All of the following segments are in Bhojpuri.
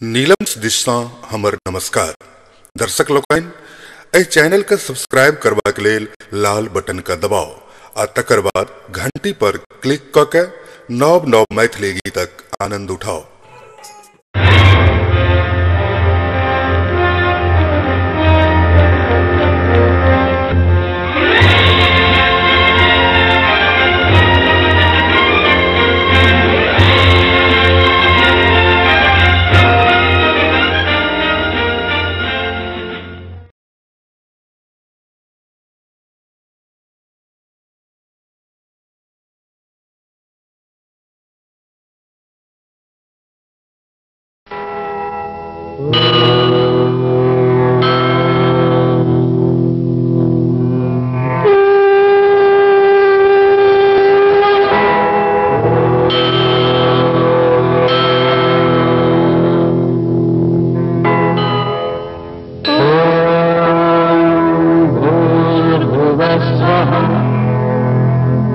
नीलम दिशा हमर नमस्कार। दर्शक लोकन, एहि चैनल के सब्सक्राइब करबा के लेल लाल बटन का दबाव आ तकर बाद घंटी पर क्लिक क के नव नव मैथिली गीतक आनंद उठाओ।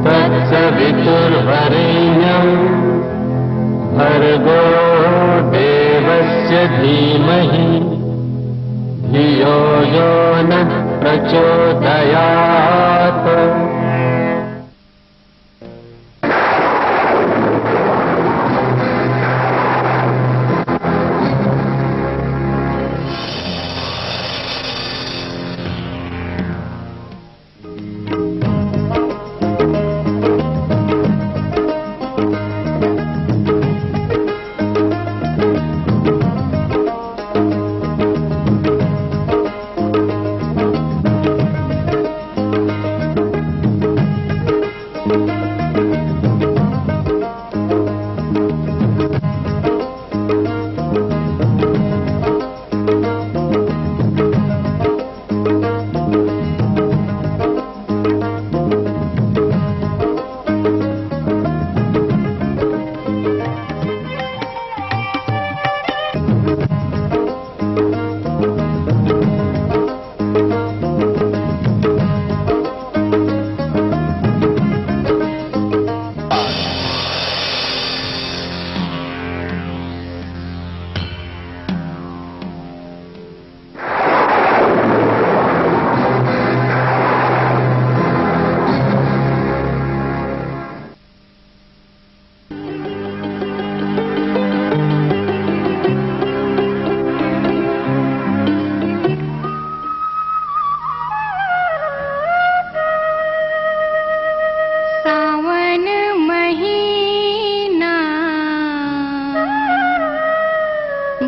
तत्सवितुर्वरेण्यं भर्गो देवस्य धीमहि धियो यो नः प्रचोदयात्।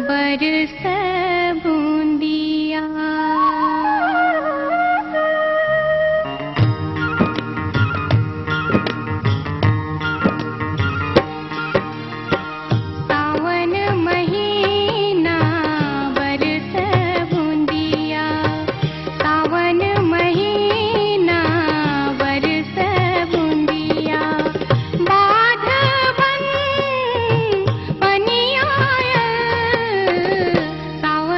बरस बूंदिया सावन महीना बरस बूंदिया सावन महीना बरस बूंदिया बाधवन पनिया सावन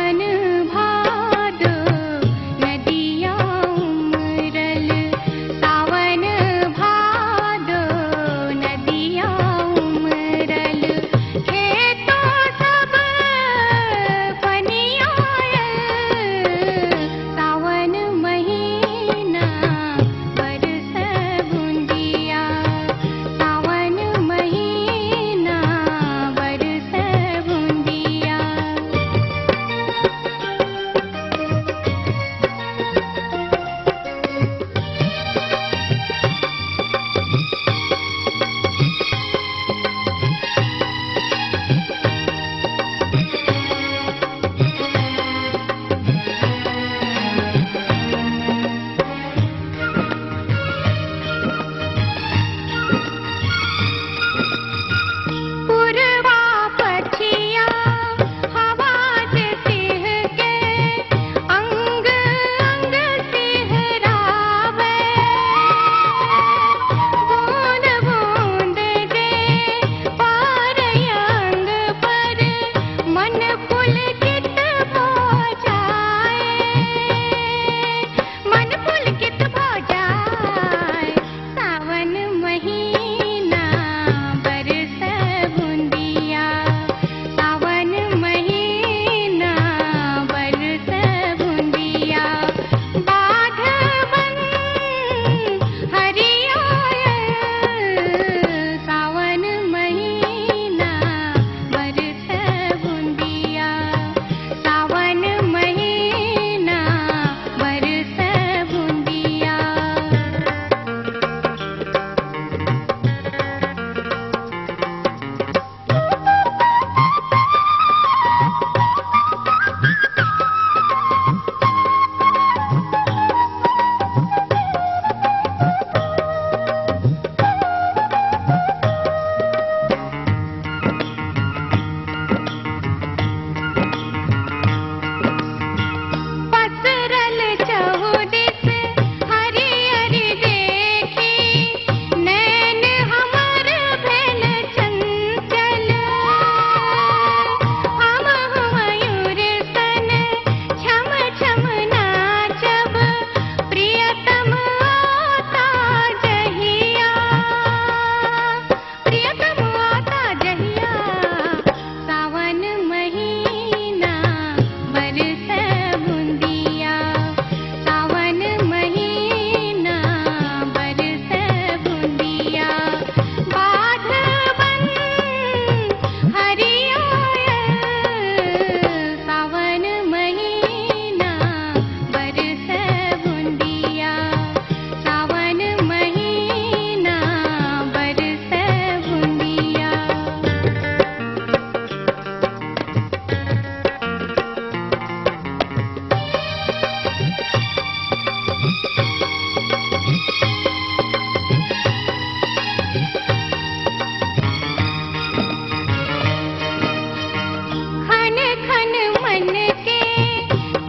खन मन के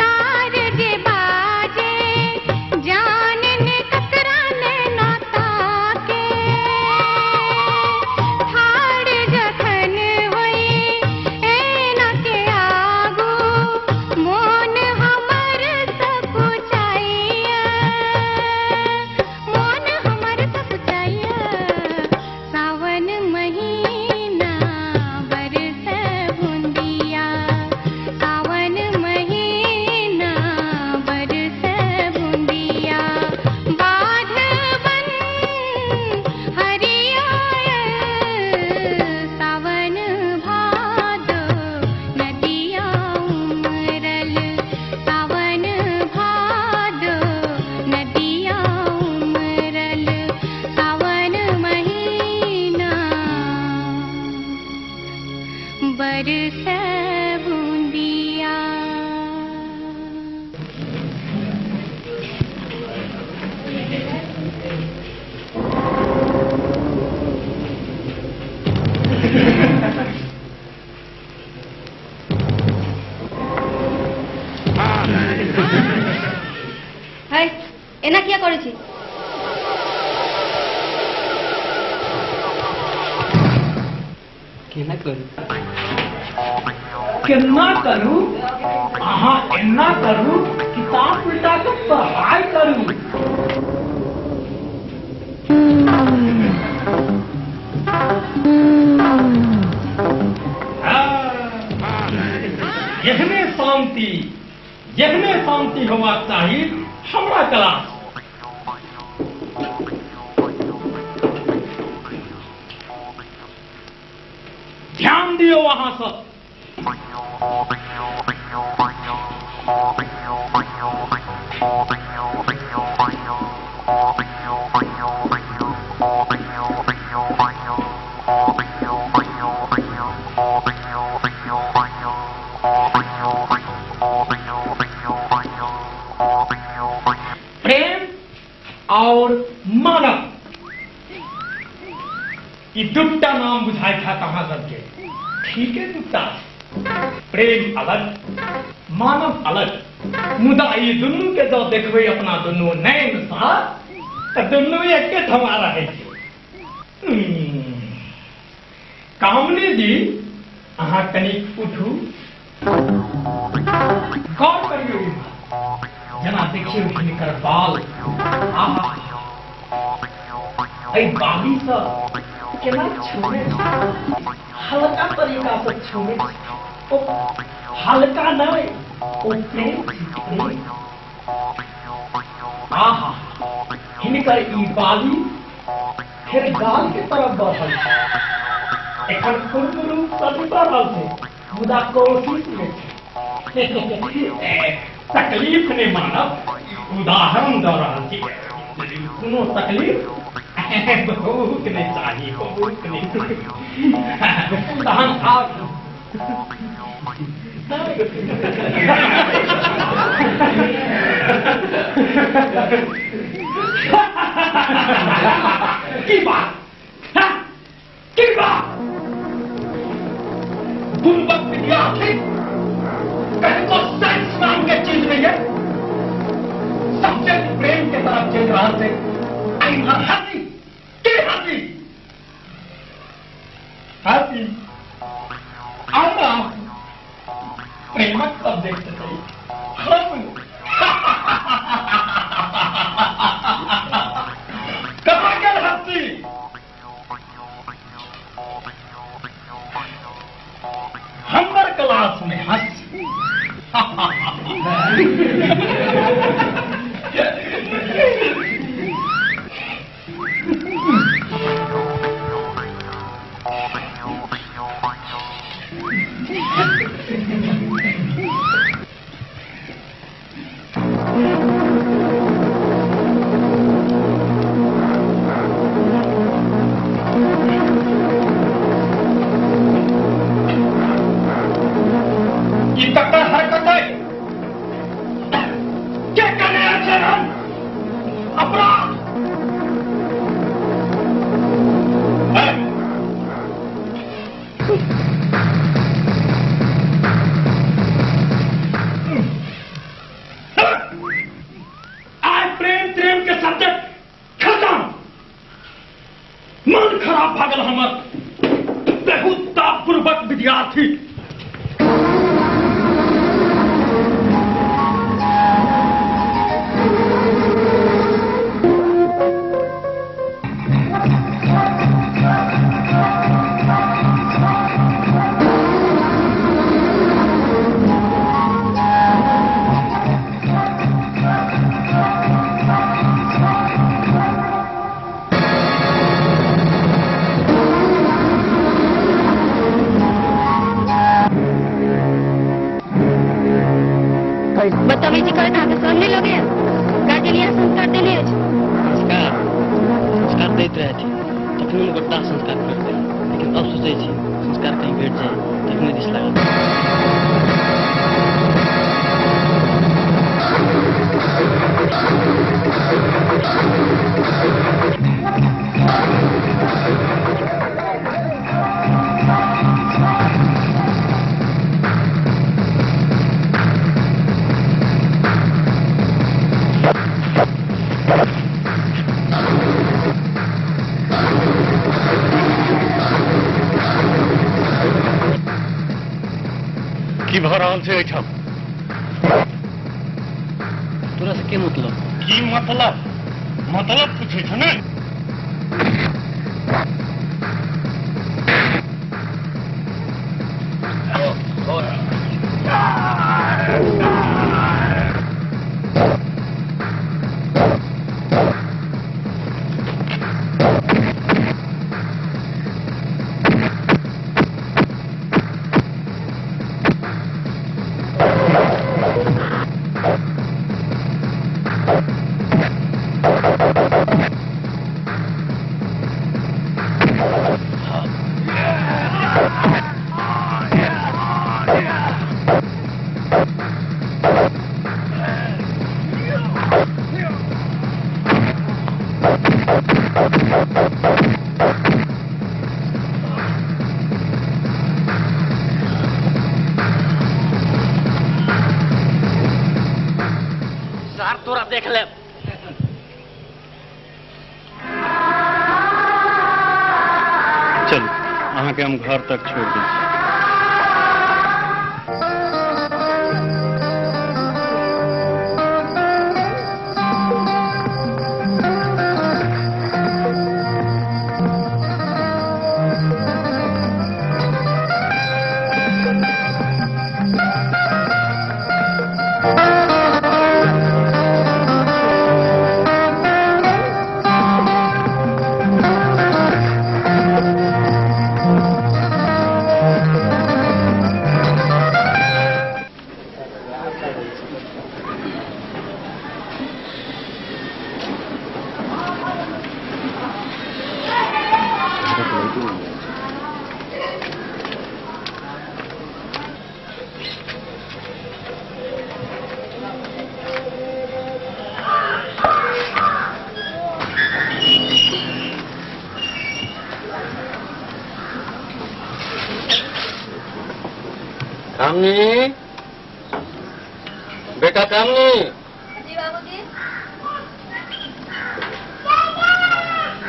तार जे बाजे जान ने कतरा ने नाता के ठाड़ जखन होई ए न के आगू मोन हमर सब चाहिए मोन हमर सब चाहिए सावन महीना बरस बूंदिया सावन महीना बरस बूंदिया बाधवन हरियायल सावन भादो नदिया उमरल सावन भादो नदिया उमरल सावन महीना बरस बूंदिया। হাই এনা কিয়া করেছি केना करूं अहाँ एना करूं किताब उल्टा के पढ़ाई करूं यहने शांति होना चाहिए हमरा क्लास ध्यान दियो वहां सब प्रेम और मानव ये दुट्टा नाम बुझाई था कहां करके ठीक है दुट्टा प्रेम अलग मानव अलग मुदा ये दुनू के जो देखबे अपना दुनू नैन सा तो दुनू एक हमारा है कामनी जी अहाँ कनिक उठू गौर करियो जना देखिए हिनकर बाल आहा ऐ बाली सा केना छुए हल्का तरीका से छुए ओ हल्का नहीं ओ प्रेम आहा हिनकर ई बाली फिर गाल के तरफ बढ़ल एकर कुरकुरु सदी बढ़ल से मुदा कोशिश में तकलीफ ने मानव उदाहरण दे रहा थी कोनो तकलीफ बहुत नहीं चाहिए बहुत नहीं तहन आप की बात की बात बुर्बक विद्यार्थी कहीं तो सेक्स नाम के चीज नहीं है सबसे प्रेम के तरफ चल रहा थे हाथी के हाथी हाथी आना प्रेमक सब देखते थे हम कहाँ गए हाथी हमर क्लास में हंस बदतमीजी करे तो आगे सुन नहीं लगे गाड़ी लिया संस्कार देने संस्कार दैत रहे छी तखन हम गोटा संस्कार करते लेकिन अब सोचे छी संस्कार कहीं भेट जाए तखन दिस लागल की भऽ रहल छै एहिठाम तोरा से के मतलब की मतलब पूछे छ ने तोरा देख ले चलू अहाँ के हम घर तक छोड़ दै छी कामनी बेटा कामनी जी बाबूजी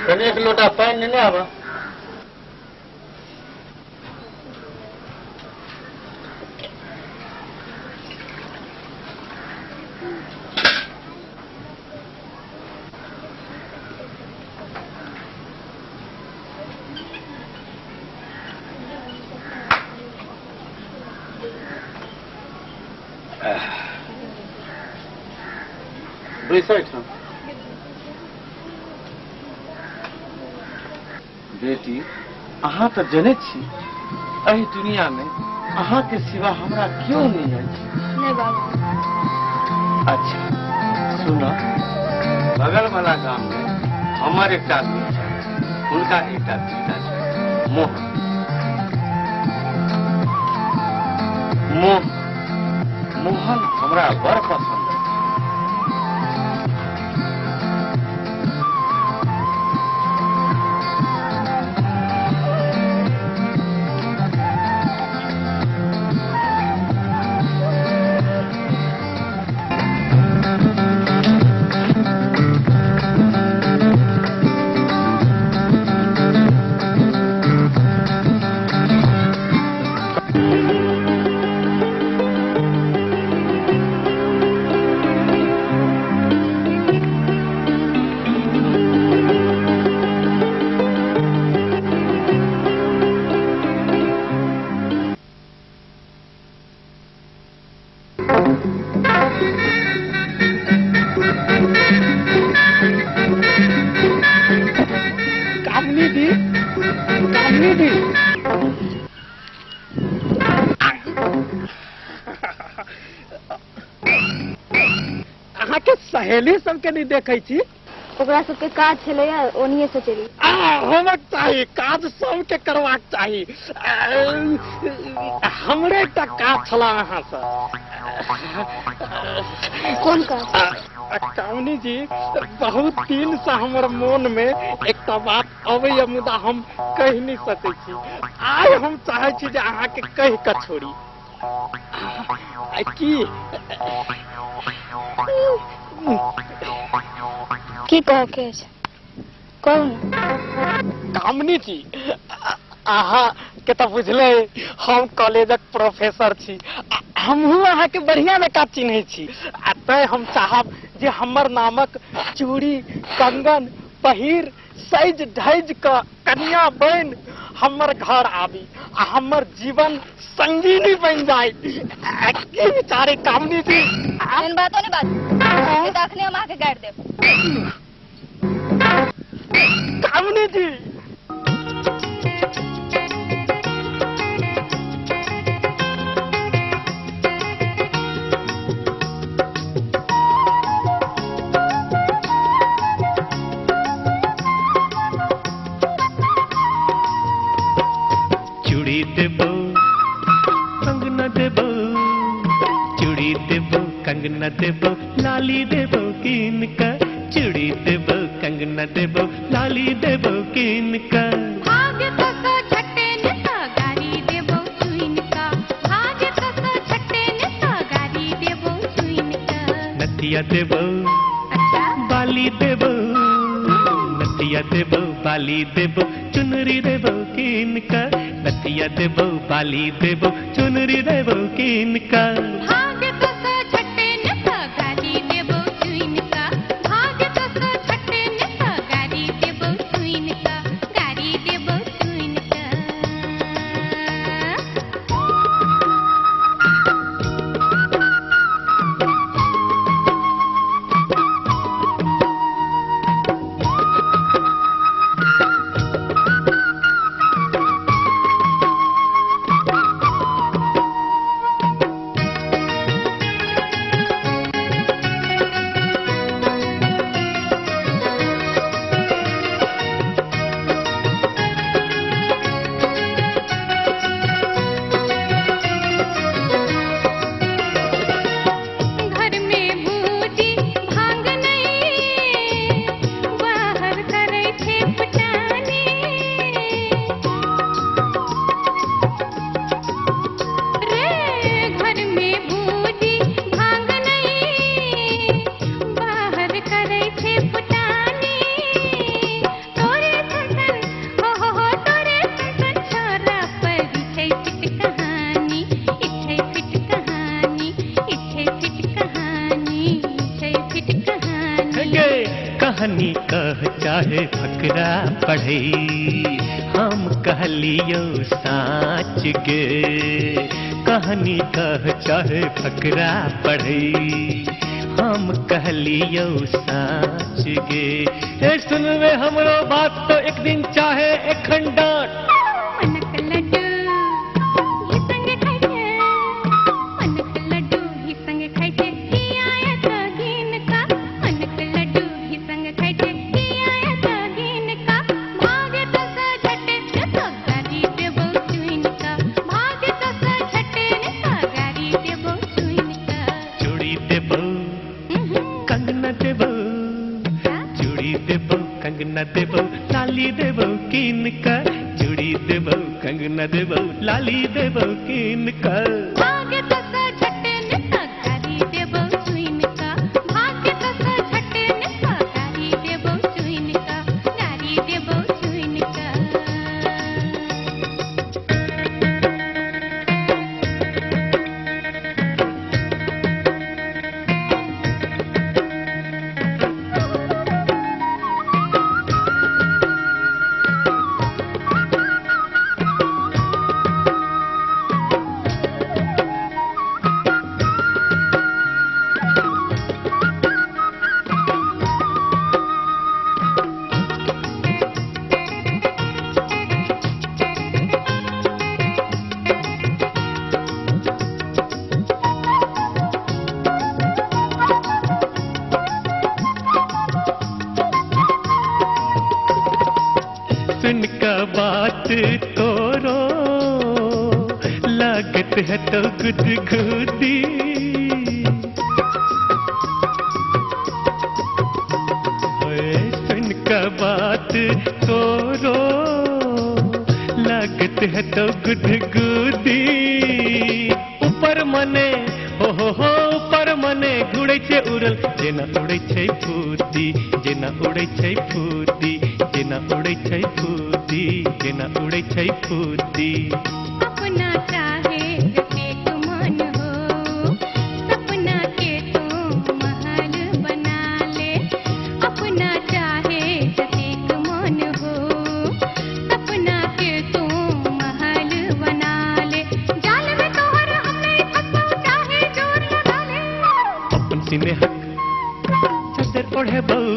कने एक लोटा पानी नहीं आवा बेटी अहाँ तो जने छी एही दुनिया में अहाँ के सिवा हमरा क्यों नहीं है नहीं बाबू अच्छा सुनो बगल वाला गांव में हमारे एक आदमी है उनका एक बेटा है मोहन हमरा बड़ पसंद है के सहेली सबके नहीं देखे छी। ओकरा सबके काज छले ओनिए से चली होमक चाहिए, काज सबके करवाक चाहिए। हमरे एकटा काज छला अहाँ से। कोन काज? कामनी जी, बहुत दिन से हमर मन में एकटा बात अबैया, मुदा हम कहि नहीं सकै छी। आइ हम चाहे छी जे अहाँ के कहि के छोड़ी। की कह के छै? कौन? कामनी जी, अहाँ के तो बुझले हम कॉलेजक प्रोफेसर छी। हमहू अहाँ के बढ़िया नका चिन्हे छी। तै हम चाहब जे हमर नामक चूड़ी कंगन पहिर सज धज क कन्या बन हमर घर आबी आ हमर जीवन संगीनी बन जाए। की विचारे कामनी जी? एहन बातो नहीं बात अखने हम आके गाड़ देब। कामनी जी, चूड़ी देबो कंगना देबो, चूड़ी देबो कंगना देबो, लाली देबो कीन का। चूड़ी देबो कंगना देबो, लाली देबो कीन का। भाग्य तो सो झटे ने गारी देबो चुइन का। भाग्य तो सो झटे ने गारी देबो चुइन का। नथिया देबो बाली देबो, नथिया देबो बाली देबो, चुनरी देबो कीन का। नथिया देबो बाली देबो, चुनरी देबो कीन का। भाग्य तो सो झटे ने गारी देबो चुइन का। भाग्य तो सो झटे ने गारी देबो चुइन का। गारी देबो चुइन का। घर में बूटी भांग नहीं बाहर करे छे फटानी। रे घर में बूटी भांग नहीं बाहर करे छे फटानी। तोरे छन हो तोरे छन छोरा पर इठे फिट कहानी। इठे फिट कहानी, इठे फिट कहानी, इठे फिट कहानी। गे कहानी कह चाहे फकरा पढ़े, हम कहलियो साच गे। कहानी कह चाहे फकरा पढ़े, हम कहलियो साच गे। ए सुनवे हमरो बात तो एक दिन चाहे एक खंडाट। मनक लड्डू ही संग खाइछे। मनक लड्डू ही संग खाइछे किया तो दिन का। मनक लड्डू ही संग खाइछे किया तो दिन का। भाग्य तो सो झटे ने गारी देबो चुइन का। भाग्य तो सो झटे ने गारी देबो चुइन का। चूड़ी देबो कंगना देबो, चूड़ी देबो कंगना देबो, लाली देबो कीन का। चूड़ी देबो कंगना देबो, लाली देबो कीन का। भाग्य तो सो झटे ने गारी देबो चुइन का। भाग्य तो सो झटे ने गारी देबो चुइन का। गारी देबो चुइन का। है तो गुदगुदी। सुन का बात तोरो लागत है तो गुदगुदी। ऊपर मने हो ऊपर मने घुड़े छे उड़ल जेना उड़े छे फूदी, जेना उड़े छे फूदी, जेना उड़े छे फूदी, जेना उड़े छे फूदी। अपना चाहे जैसे तुम मन हो, सपना के तू महल बना ले। अपना चाहे जैसे तुम मन हो, सपना के तू महल बना ले। जाल में तोहर हमने फंसो चाहे जोर लगा ले। अपन सीने हक चादर ओढ़े बहू,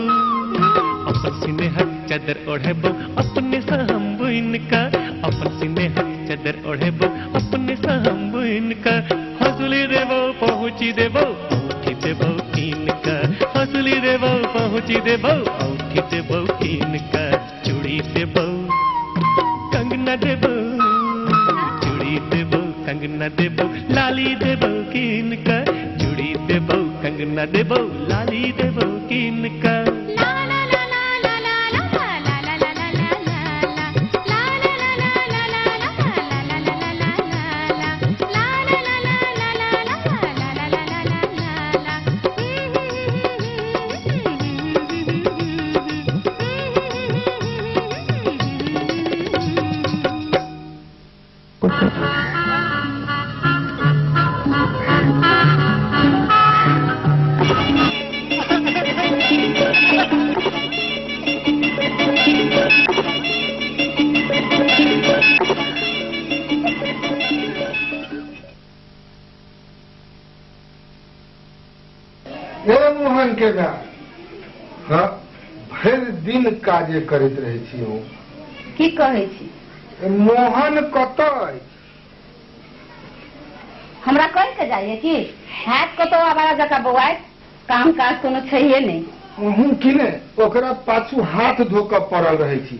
अपन सीने हक चादर ओढ़े बहू, अपने सहम बुइन का। अपन सीने हक चादर ओढ़े बहू, अपने सहम बुइन का। हंसुली देवो पहुँची देवो, औठी देवो कीन का। हंसुली देवो पहुँची देवो, औठी देवो कीन का। चूड़ी देवो कंगना देवो, चूड़ी देवो कंगना देवो, लाली देवो कीन का। चूड़ी देवो कंगना देवो, लाली देवो कीन का। मोहन के दा हाँ भरि दिन काजे करैत रहै छी हम। की कहै छी? मोहन कतऽ? हमरा कहि के जाइए कि हैत कतौ आवारा जकाँ बौआइत, काम काज कोनो छैहे नहीं। अहूँ कि ने ओकरा पाछू हाथ धो कऽ पड़ल रहै छी।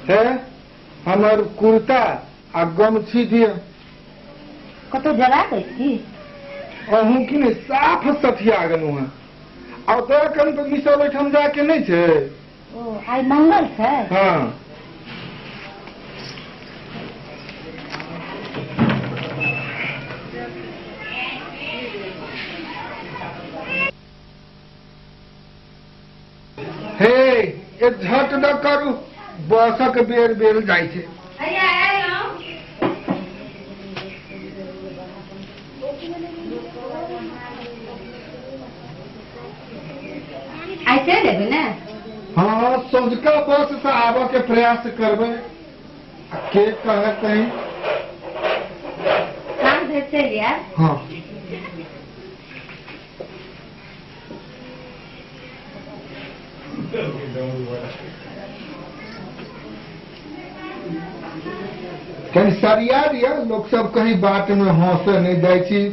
हे हमर कुर्ता आ गमछी दिअ। कतौ जरा दै छी? अहूँ कि ने साफ सठिया गेलहुँ हैं। आ तोरा कन तो मिसर ओहिठाम जाके नहीं छै? ओ आइ मंगल छै? हाँ हे ए झट न करू, बसक बेर बेर जाइ छै। ऐसे लेबै ने? हाँ संझका बस से आबऽ के प्रयास करबै। के कहे कहीं काम भेज चलि आयब। हाँ कहीं सरिया दिया, लोग सब कहीं बात में हंसे नहीं दै छी।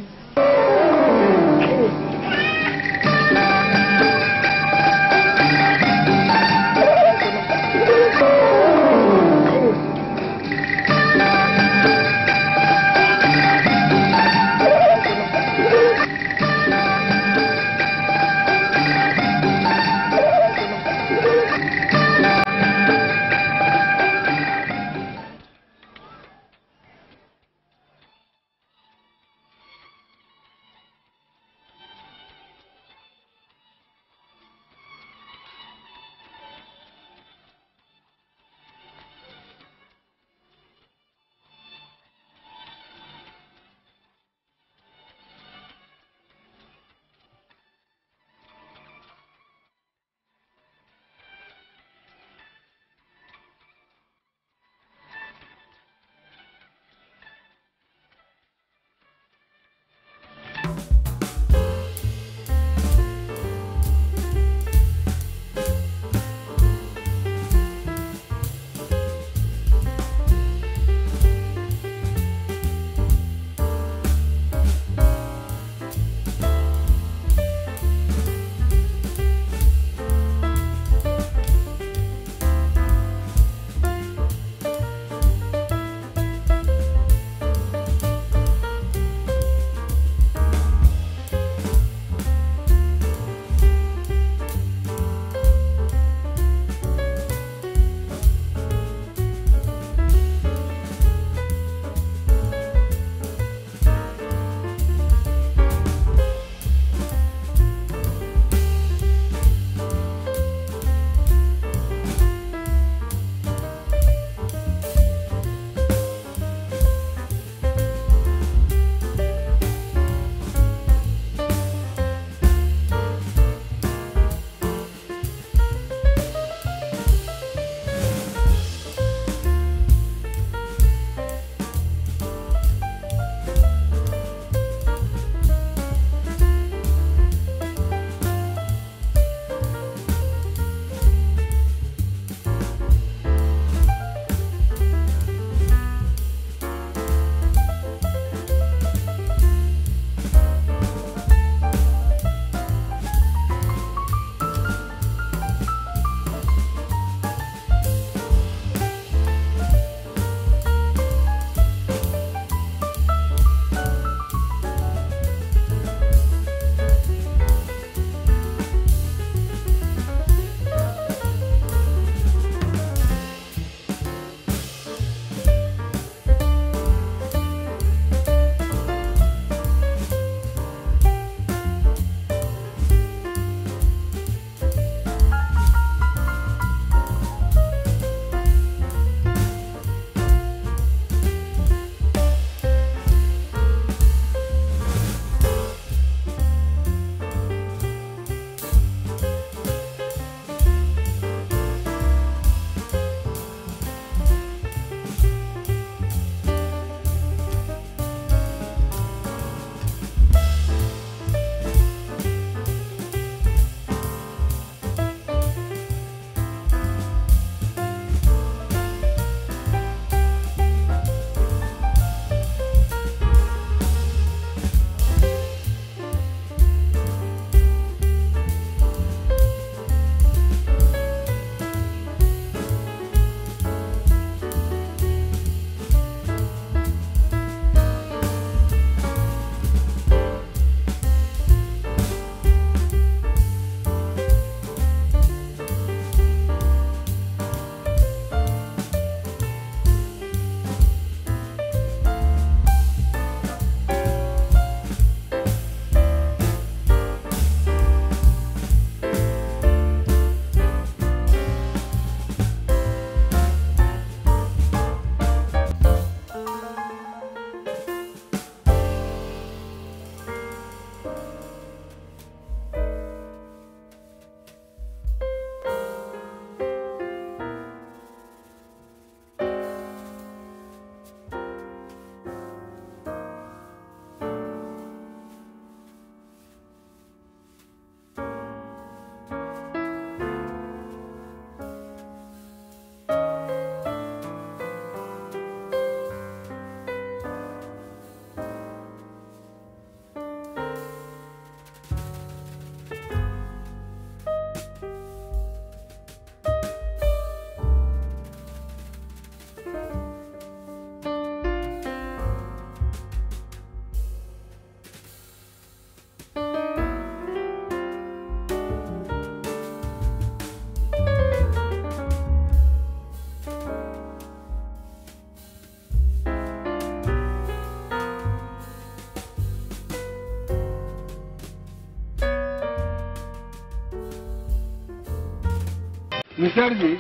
मिसर जी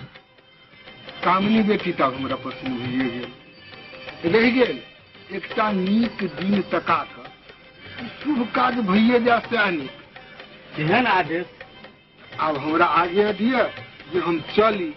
कामनी बेटी तक हमरा पसंद भइए गेल रह गेल एकटा नीक दिन तका कऽ शुभ काज भइए जा सयानी केहन आदेश? अब हमरा आगे दिया जे हम चली।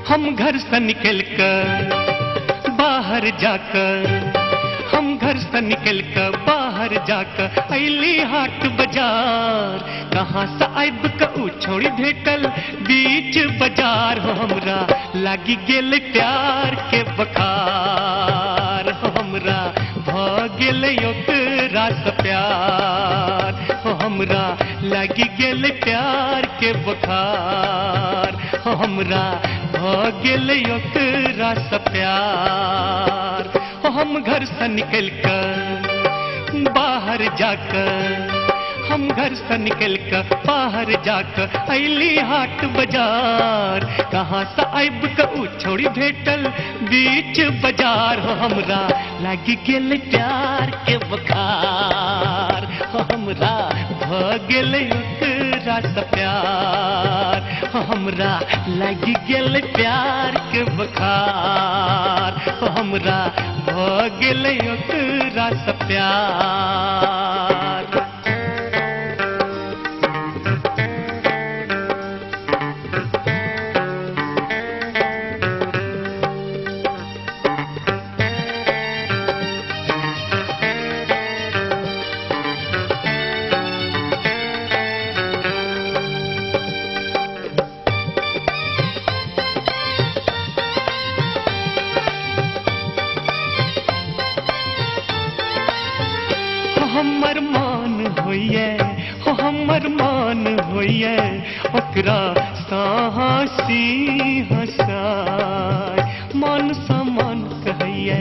हम घर से निकल कर बाहर जाकर, हम घर से निकल कर बाहर जाकर अली हाट बाजार। कहाँ से आइब कऊ छोड़ी भेटल बीच बाजार हो हमरा लागी गेल प्यार के बखार हो हमरा भ गेल ओकरा से प्यार हो हमरा लागी गेल प्यार के बखार हो हमरा भ गेल ओकरा से प्यार हो हम घर से निकल कर बाहर जाकर, हम घर से निकल कर बाहर जाकर अली हाट बाजार। कहाँ से आइब कऊ छोड़ी भेटल बीच बाजार हो हमरा लागी गेल प्यार के बखार हो हमरा भ गेल ओकरा से प्यार हो हमरा लागी गेल प्यार के बखार हो हमरा भ गेल ओकरा से प्यार। हमर मान होइए हो हमर मान होइए ओकरा साहसी हंसाय। मान समान कहिए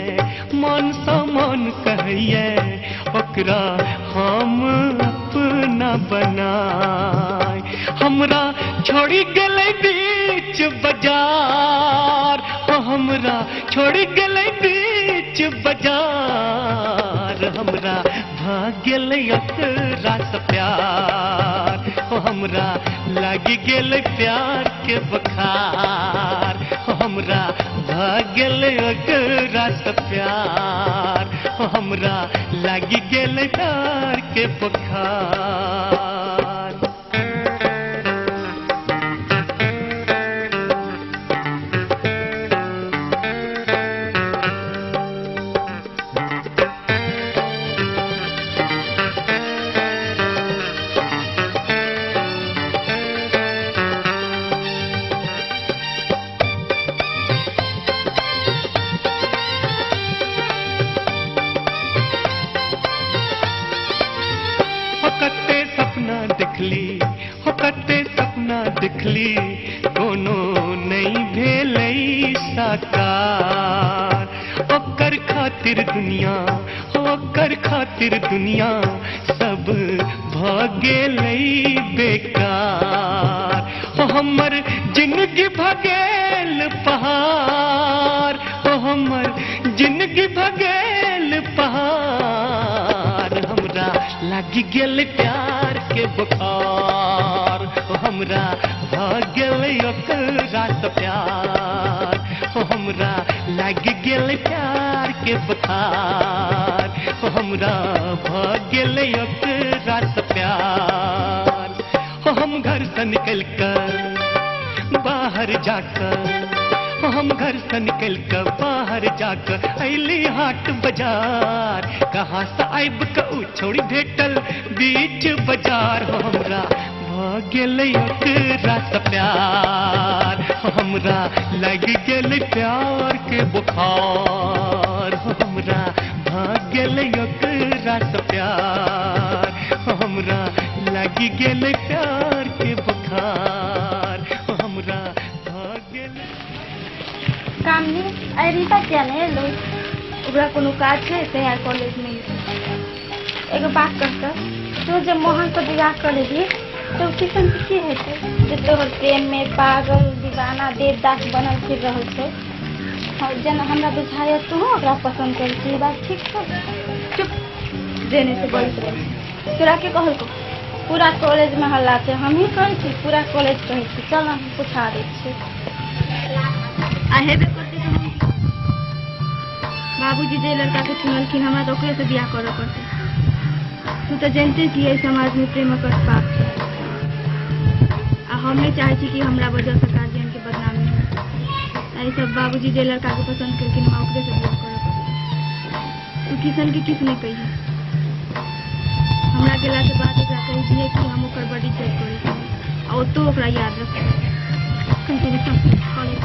मान समान कहिए ओकरा हम अपना बनाय। हमरा छोड़ी गेलै बीच बाजार हो हमरा छोड़ी गेलै बीच बाजार हमरा भाग गेल ओकरा से प्यार हो हमरा लागी गेल प्यार के बखार हो हमरा भाग गेल ओकरा से प्यार हो हमरा लागी गेल प्यार के बखार। हो कते सपना दिखली कोनो नहीं भेलै साकार। ओकर खातिर दुनिया ओकर खातिर दुनिया सब भ गेलै बेकार हो हमर जिंदगी भ गेल पहाड़ हो हमर जिंदगी भ गेल पहाड़ हमरा लागी गेल प्यार के बुखार हो हमरा भ गेल ओकरा से प्यार हो हमरा लागी गेल प्यार के बुखार हो हमरा भ गेल ओकरा से प्यार हो हम घर से निकल कर बाहर जाकर हो हम घर से निकल कर बाहर जाकर अली हाट बाजार। कहाँ से आइब कऊ छोड़ी भेटल बीच बाजार हो हमरा भाग्य रात प्यार हमरा लग गेल प्यार के बुखार हमरा भाग्य रात प्यार हमरा लग गेल प्यार के बुखार हमरा भाग्य कामनी आई रीता क्या ने लो ओकरा कोनो काज छै तैयार कॉलेज में एगो बात करता तो जब मोहन से विवाह कर लेगी तो किसन की हेतै जे तोहर प्रेम में पागल दीवाना देवदास बनल फिर रहल छै और जन हमरा बुझाय तू ओकरा पसंद कर छी बात ठीक छै चुप देने से बोलत रहे तोरा के कहल को पूरा कॉलेज में हल्ला छै हम ही कहै छी पूरा कॉलेज कहै छी चल हम पूछा दै छी आ हेबे करते तो बाबूजी जे लड़का के चुनलखिन हमरा तो ओकरे से बियाह करऽ पड़तै तू तो जानते छी समाज में प्रेम कर पाप छै आ हम नहीं चाहे छी कि हमरा वजह से गार्जियन के बदनामी हो आई सब बाबूजी जे लड़का के पसंद करलखिन हमरा ओकरे से बियाह करऽ पड़तै तू किशन के किस नहीं कही हमरा गेला के बाद एकरा कहि दिए कि हम ओकर बड़ी इज्जत करै छी आ तो ओकरा याद रख कम से कम कॉलेज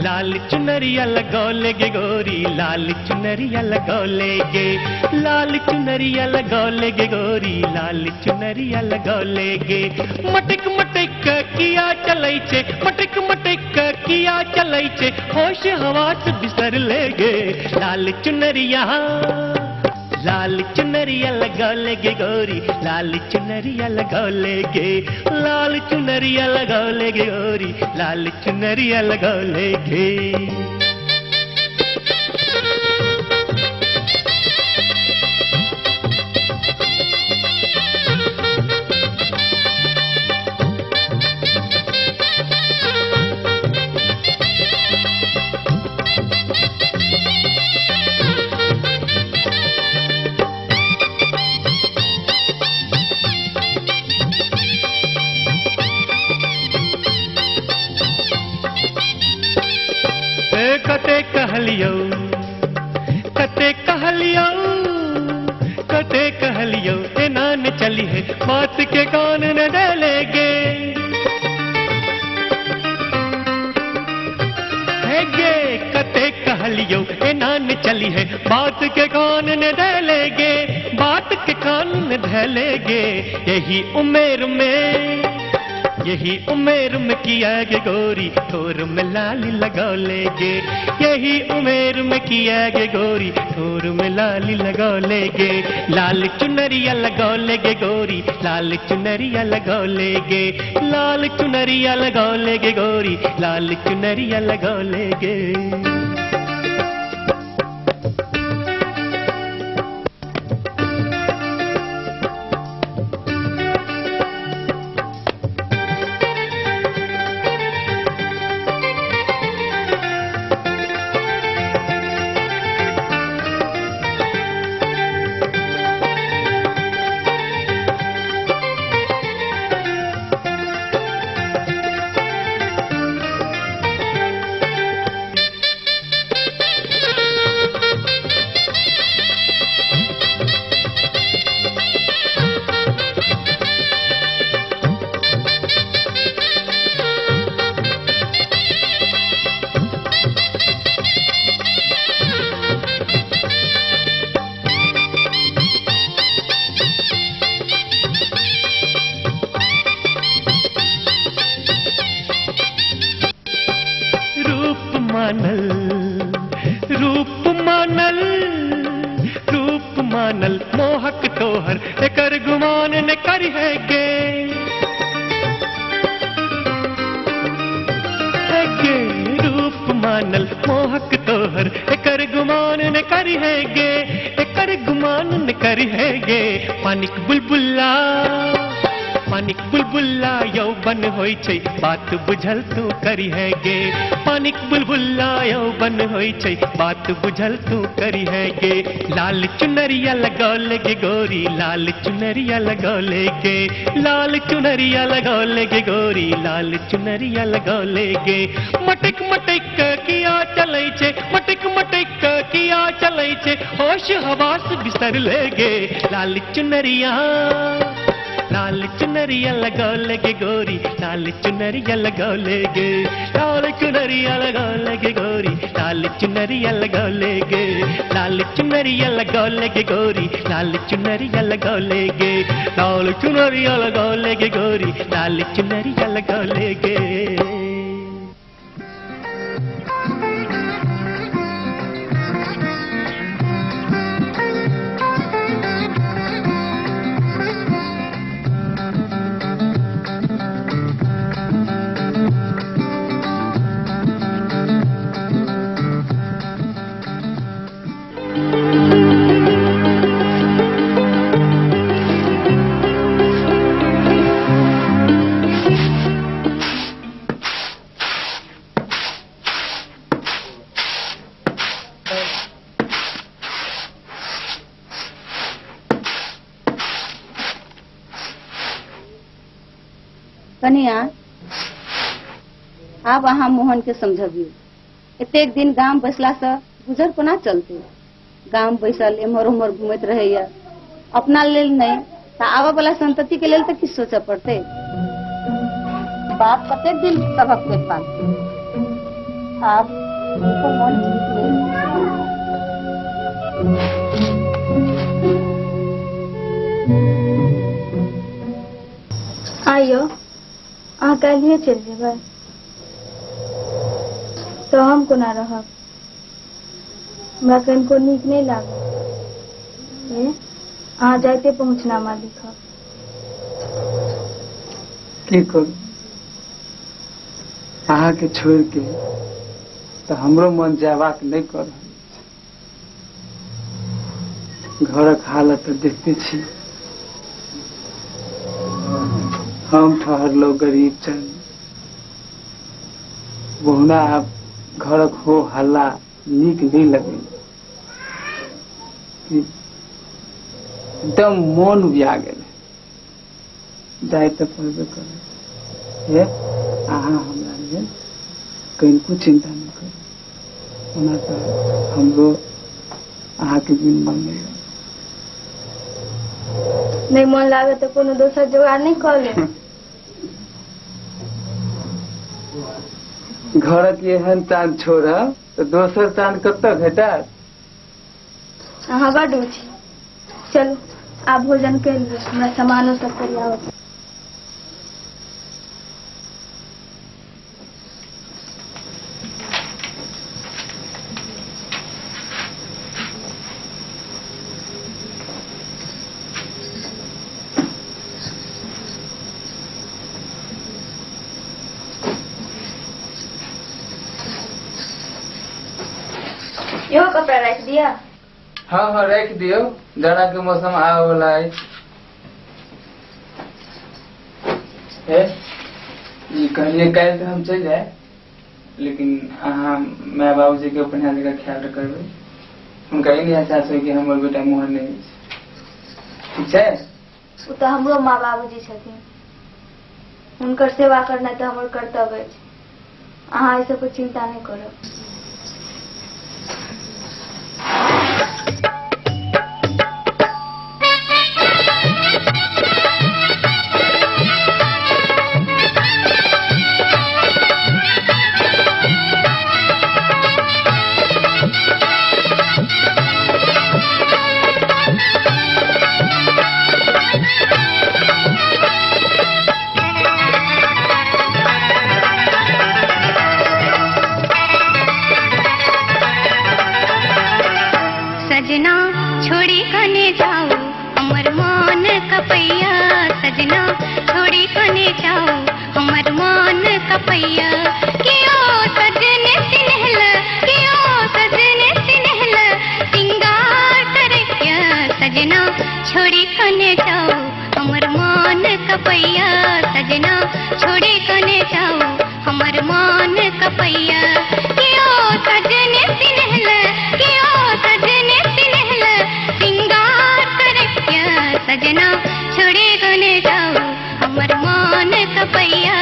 लाल चुनरिया लगौले गे गोरी लाल चुनरिया लगौले गे लाल चुनरिया लगौले गे गोरी लाल चुनरिया लगौले गे मटक मटक किया चलै छे मटक मटक किया चलै छे होश हवास बिसर ले गे लाल चुनरिया लगौले गे गोरी लाल चुनरिया लगौले गे लाल चुनरिया लगौले गे गोरी लाल चुनरिया लगौले गे कते कहलियो एना न चली है बात के कान न डालेगे गे कते कहलियो एना न चली है बात के कान न डालेगे बात के कान न ढलेगे यही उम्र में किया गे गोरी ठोर में लाली लगौले गे यही उम्र में किया गे गोरी ठोर में लाली लगौले गे लाल चुनरिया लगौले गे गोरी लाल चुनरिया लगौले गे लाल चुनरिया लगौले गे गोरी लाल चुनरिया लगौले गे मानल रूप मानल रूप मानल मोहक तोहर एकर गुमान न करी है गे रूप मानल मोहक तोहर एकर गुमान न करी है गे एकर गुमान न करी है गे पानिक बुलबुल्ला यौवन होइ छै बात बुझल तू करी है गे पानिक बुलबुल्ला यौवन होइ छै बात बुझल तू करी है गे लाल चुनरिया लगौले गे गोरी लाल चुनरिया लगौले गे लाल चुनरिया लगौले गे गोरी लाल चुनरिया लगौले गे मटिक मटिक किया चलै छै मटिक मटिक किया चलै छै होश हवास बिसर ले गे लाल चुनरिया लगौले गे गोरी लाल चुनरिया लगौले गे लाल चुनरिया लगौले गे गोरी लाल चुनरिया लगौले गे लाल चुनरिया लगौले गे गोरी लाल चुनरिया लगौले गे लाल चुनरिया लगौले गे गोरी लाल चुनरिया लगौले गे कनिया आब अहाँ मोहन के समझबियो एतेक दिन गाम बैसला से गुजर कोना चलते गाम बैसल एम्हर उम्हर घूमत रहैया अपना लेल नहीं तो आबऽ वाला संतति के लेल तो किछ सोचऽ पड़ते बाप कतेक दिन सबक पेट पालते आप उनको मन आइयो अहाँ काल्हिए चलि जेबै तो हम कोना रहब हमरा कनिको नीक नहीं लागल अहाँ जाइते पहुँचनामा लिखब की करू अहाँ के छोड़ के तो हमरो मन जयबाक नहीं कर घरक हालत तो देखते छी हम ठहरलो गरीब चंद बहुना आप घरक हो हल्ला नीक नहीं लगे एकदम मन उबिया गए जाए तो पड़बे करे अहाँ हमरा लिए कनिको चिंता नहीं करू ओना तो हमरो अहाँ के दिन मन नहीं मन लागे तो कोनो दोसर जुगाड़ नहीं कर ले घर के एहन चांद छोड़ा तो दोसर चांद कब तक भेटत अहाँ बड़ उठी चलो आप भोजन कर लीजिए हमरा सामानो सब करियाओ यो कपड़ा रख दिया हाँ हाँ रख दियो जाड़ा के मौसम आवे वाला है ये कहलिए कल हम चल जाए लेकिन अहाँ माय बाबूजी के अपन ध्यान का ख्याल करबे उनका ये नहीं एहसास हो कि हमर बेटा मोहन नहीं ठीक है वो तो हमरो माँ बाबूजी छथिन उनकर सेवा करना तो हमर कर्तव्य है अहाँ ऐसे कोई चिंता नहीं करो कपैया कियो सजने सिनहल कियो सजने सिनहल सिंगार करैया सजना छोड़ी कने जाओ हमर मान कपैया सजना छोड़ी कने जाओ हमर मान कपैया कियो सजने सिनहल कियो सजने सिनहल सिंगार करैया सजना छोड़ी कने जाओ हमर मान कपैया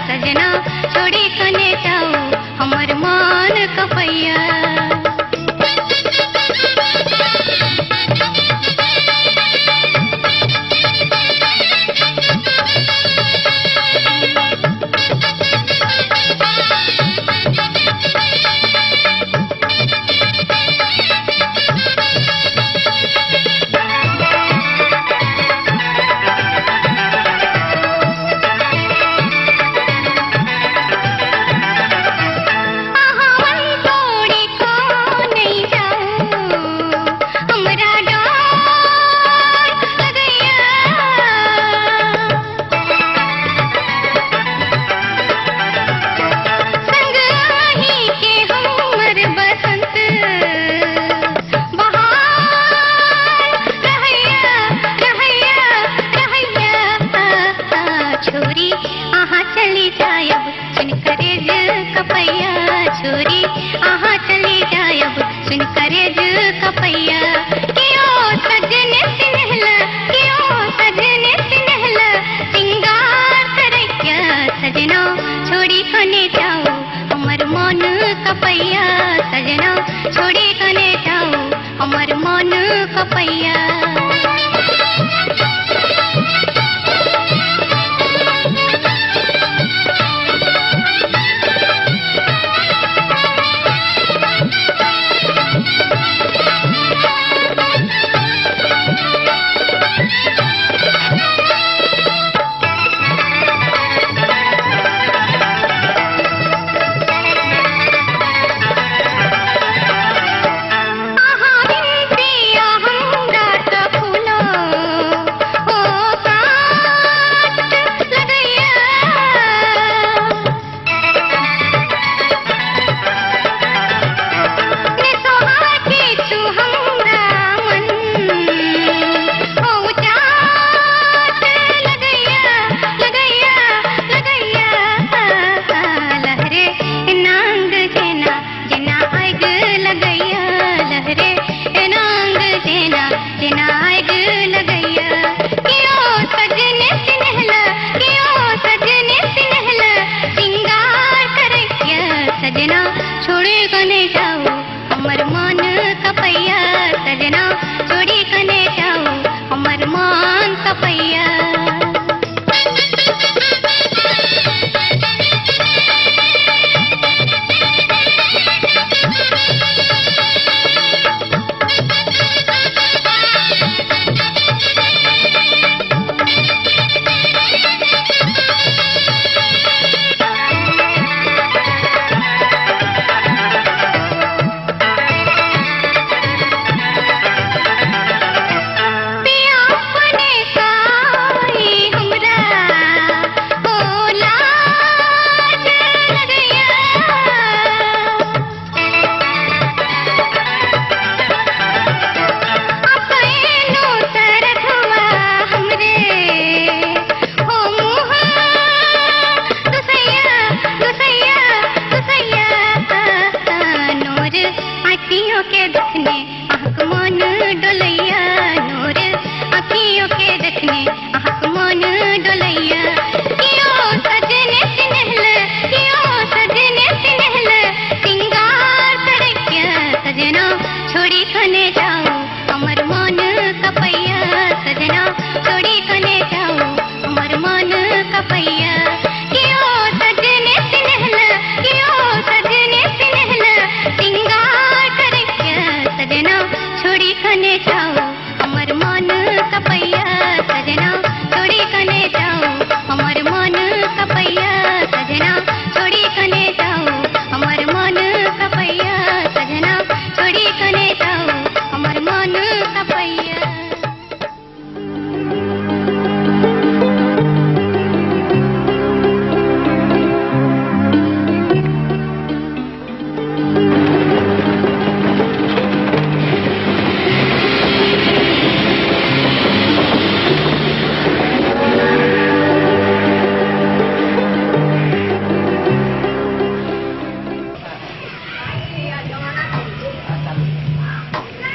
सजना छोड़ी कने जाओ हमर मान कपैया छोरी आहा चली जायब सुन करे कपैया कियो सजने सिनहल कियो सजने सिनहल सिंगार करैया सजना छोड़ी कने जाओ हमर मन कपैया सजना छोड़ी कने जाओ हमर मन कपैया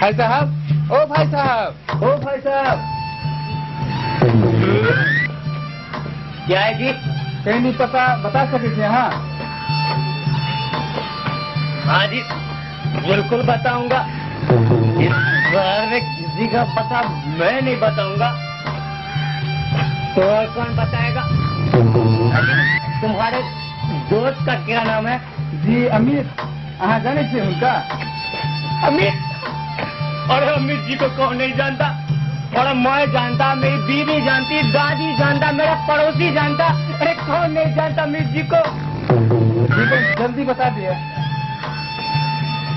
भाई साहब, ओ भाई साहब, ओ भाई साहब। क्या है जी? कहीं नहीं पता बता सके थे? हाँ हाँ जी, बिल्कुल बताऊंगा। इस शहर में किसी का पता मैं नहीं बताऊंगा, तो और कौन बताएगा? तुम्हारे दोस्त का क्या नाम है? जी अमित। हाँ जाने से उनका अमित? अरे अमित जी को कौन नहीं जानता? और मैं जानता, मेरी बीवी जानती, दादी जानता, मेरा पड़ोसी जानता। अरे कौन नहीं जानता अमित जी को? जी को जल्दी बता दिया।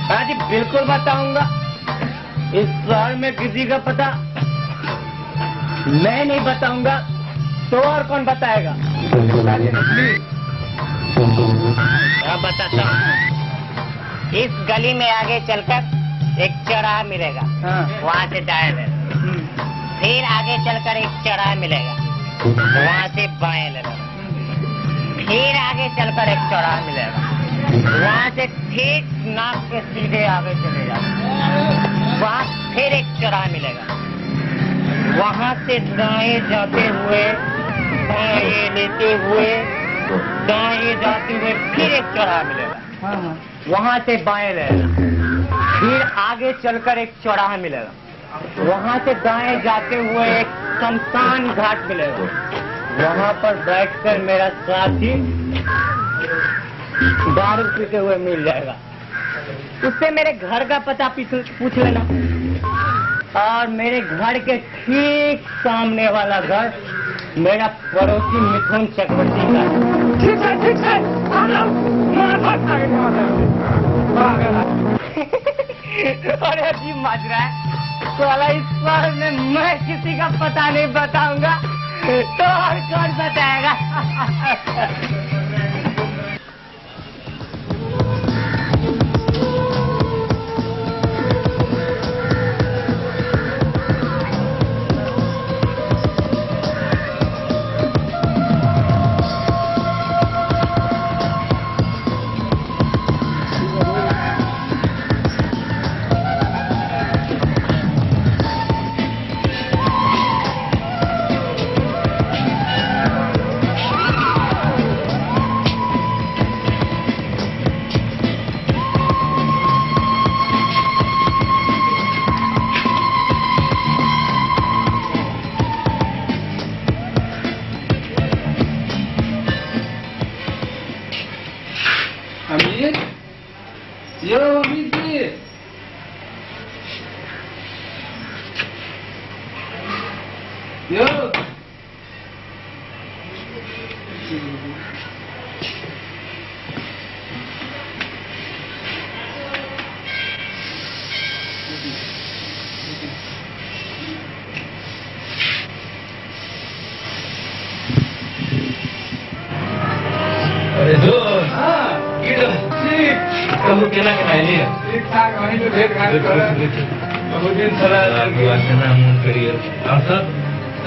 हाँ जी बिल्कुल बताऊंगा। इस शहर में किसी का पता मैं नहीं बताऊंगा, तो और कौन बताएगा? अब बताता हूँ। इस गली में आगे चलकर एक चौराहा मिलेगा, वहाँ से दाएं लेना। फिर आगे चलकर एक चौराहा मिलेगा, वहाँ से बाएं लेना। फिर आगे चलकर एक चौराहा मिलेगा, वहाँ से ठीक नाक के सीधे आगे चले जाओ। वहाँ फिर एक चौराहा मिलेगा, वहाँ से दाएं जाते हुए, बाएं लेते हुए, दाएं जाते हुए फिर एक चौराहा मिलेगा, वहाँ से बाएं लेना। फिर आगे चलकर एक चौराहा मिलेगा, वहाँ से दाएं जाते हुए एक शमशान घाट मिलेगा, वहाँ पर बैठकर मेरा साथी दारू पीते हुए मिल जाएगा। उससे मेरे घर का पता पूछ लेना। और मेरे घर के ठीक सामने वाला घर मेरा पड़ोसी मिथुन चक्रवर्ती का। ठीक है ठीक है, अरे अजीब मज रहा है साला। इस शहर में मैं किसी का पता नहीं बताऊंगा, तो और कौन बताएगा?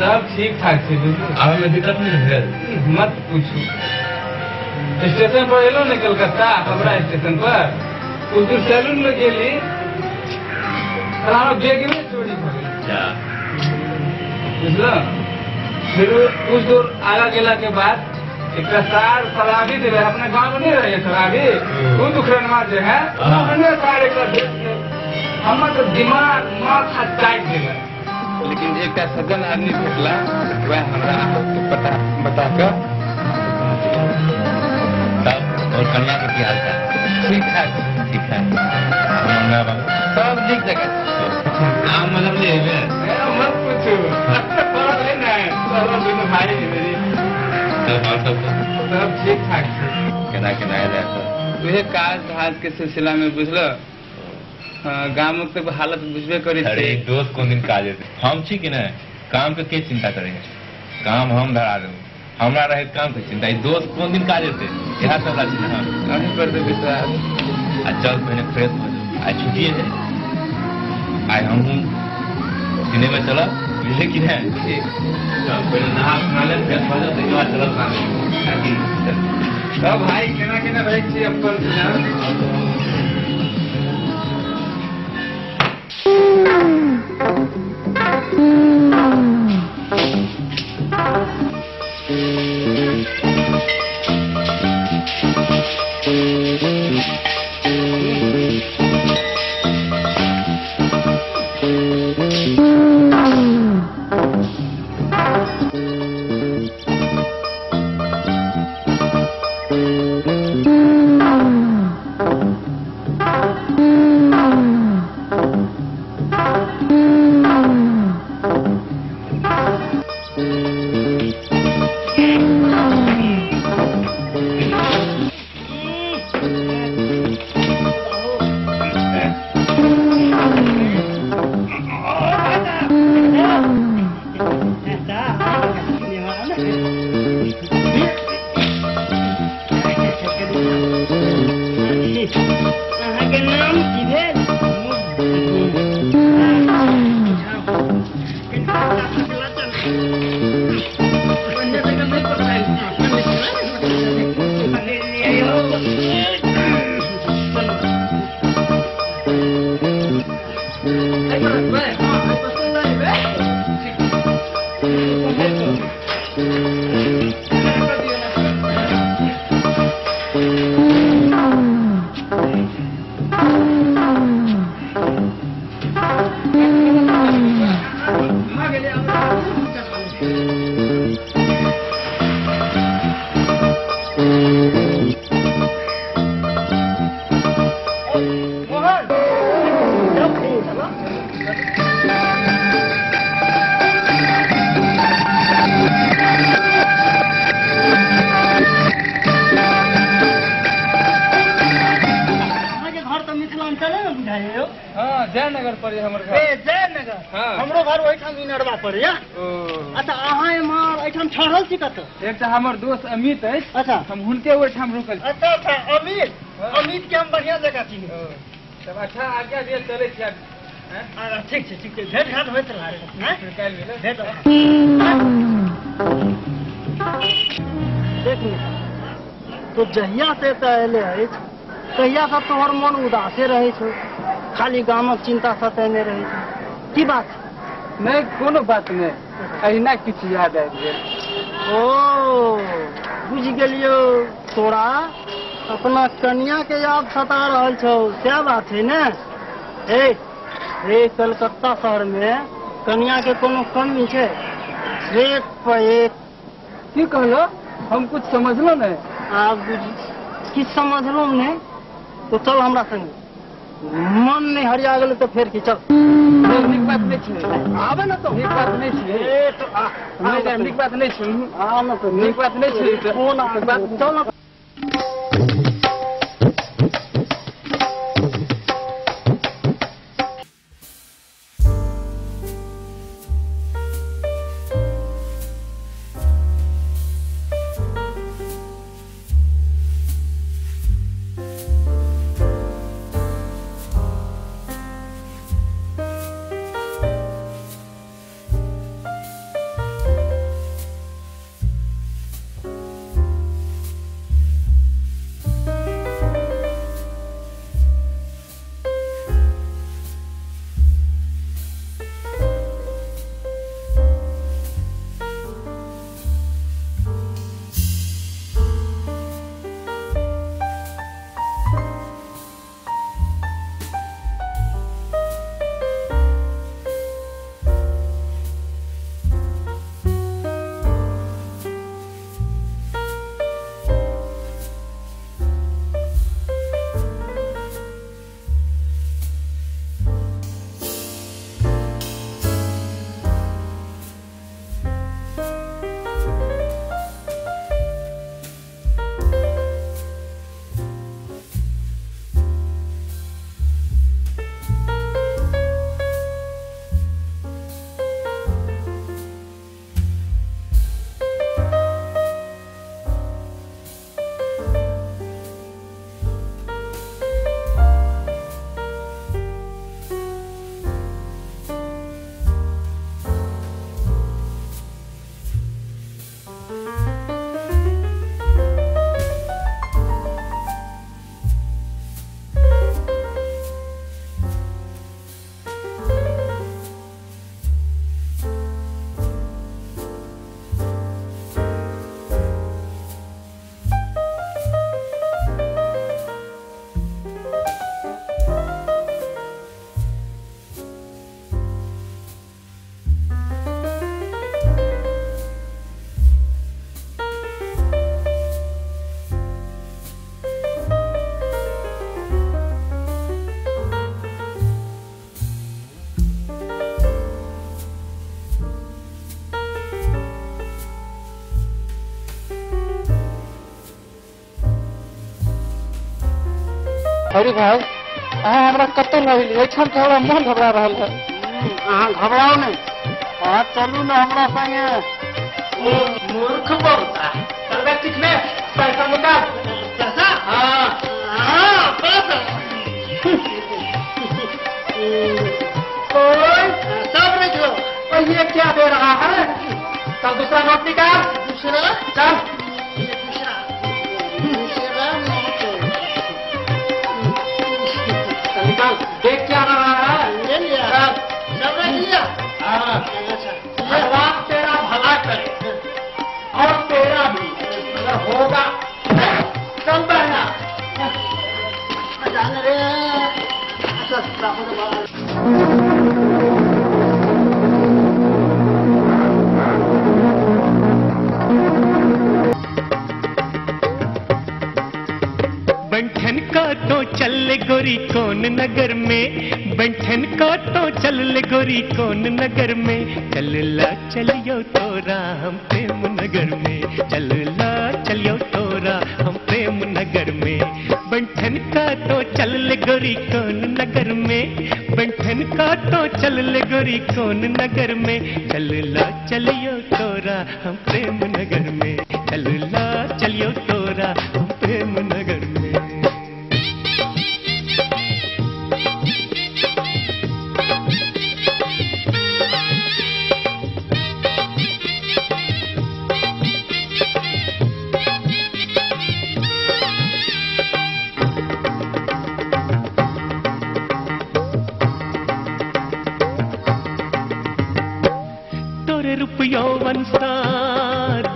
सब ठीक ठाक थी, में दिक्कत नहीं है? मत पूछो। स्टेशन पर एलो ने कलकत्ता, खबरा स्टेशन पर उस दिन सैलून में गेली, बेग में चोरी हो गई, बुझलो। फिर कुछ दूर आगा गेला के बाद एक शराबी दे रहे, अपने गाँव में नहीं रहे शराबी, वो दुखरनवा जो है हमारे तो दिमाग माथा टाइट दिला। लेकिन एक सज्जन आदमी भेटला, वह हमारा पता बताकर तब। और कन्या का क्या हाल चाल? ठीक ठाक। ठीक है, सब ठीक जगह। आम मतलब ले मत पूछो, भाई मेरी सब ठीक ठाक है। केना केना रहता वह काज धाज के सिलसिला में बुझलो, गाँव में तो हालत बुझबे करी। अरे दोस्त कौन दिन काज हम छी कि न, काम के चिंता करेंगे? काम हम धरा दे, हमरा रहे काम के चिंता। दोस्त कौन दिन काज थे, यह सब नहीं कर दे विश्वास। चल पहले फ्रेश हो जाओ, आज छुट्टी है, आज हम सिनेमा चला मिले कि है। पहले नहा खा ले, फ्रेश हो जाओ, उसके बाद चलो खाने। भाई केना केना भाई छी अपन जयनगर पर हमर घर जयनगर हमरो घर ओहिठाम इनरवा पर या अच्छा अहाँ एम्हर एहिठाम ठहरल छी कतऽ एकटा हमर दोस्त अमित अछि अच्छा हम हुनके ओहिठाम रुकल छी अच्छा अच्छा अमित के हम बढ़िया जगह चिन्है तब अच्छा आज्ञा दिए चलै छी ठीक छै भेट घाट होइत रहत काल्हि मिले भेट देख तो जहिया से एतऽ एले अछि तहिया से तोहर मन उदासे रहै छौ खाली गामक चिंता सतेने रहै छै की बात नहीं कोनो बात नहीं अहिना किछु याद आबि गेल ओ बुझ गेलियो तोरा अपना कन्या के याद सता रहल छौ क्या बात है ने रे कलकत्ता शहर में कन्या के कोनो कमी छै एक पर एक की कहलो हम कुछ समझलो नहीं आप किछ समझलो नहीं तो चल हमरा संगे मन नहीं हरिया गेल तो फिर की चल नीक बात नहीं छै आबे ना तो नीक बात नहीं छै नीक बात नहीं छै आ ना तो नीक बात नहीं छै फोन आ बात चल ना अरे भाई अहाँ हमरा कतौ नहीं ली एठाम तो हमरा मन घबरा रहल है। अहाँ घबराओ नहीं अहाँ चलू ना हमरा संगे। मूर्ख बहुता चलबे ठीक में पैसा निकाल। पैसा? हाँ पैसा। सब रख लो। और ये क्या दे रहा है? चल दूसरा नोट निकाल। दूसरा? चल। निकाल देख क्या रहा है। ले लिया सब रख लिया। हाँ भगवान तेरा भला करे और तेरा भी अगर होगा चल बहना जाने रे। बंठन का तो चल गोरी कौन नगर में, बंठन का तो चल गोरी कौन नगर में, चलला चलियो तोरा हम प्रेम नगर में, चलला चलियो तोरा हम प्रेम नगर में। बंठन का तो चल गोरी कौन नगर में, बंठन का तो चल गोरी कौन नगर में, चलला चलियो तोरा हम प्रेम नगर में, चलला चलियो तोरा हम प्रेम नगर में। यौवन सा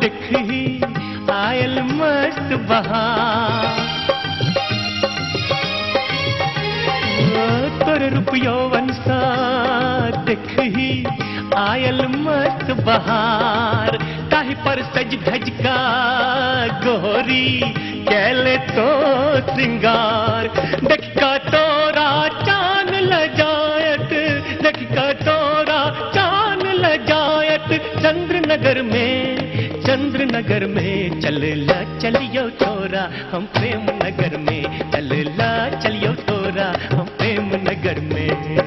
देखी आयल मस्त बहार, तोर रूप यौवन सा देखी आयल मस्त बहार, काहे पर सज धज का गोरी कैले तो श्रृंगार, देख का तोरा चांद लजायत, देख का तोरा चांद लजायत, चंद्र नगर में, चंद्र नगर में, चलला चलियो तोरा हम प्रेम नगर में, चलला चलियो तोरा हम प्रेम नगर में।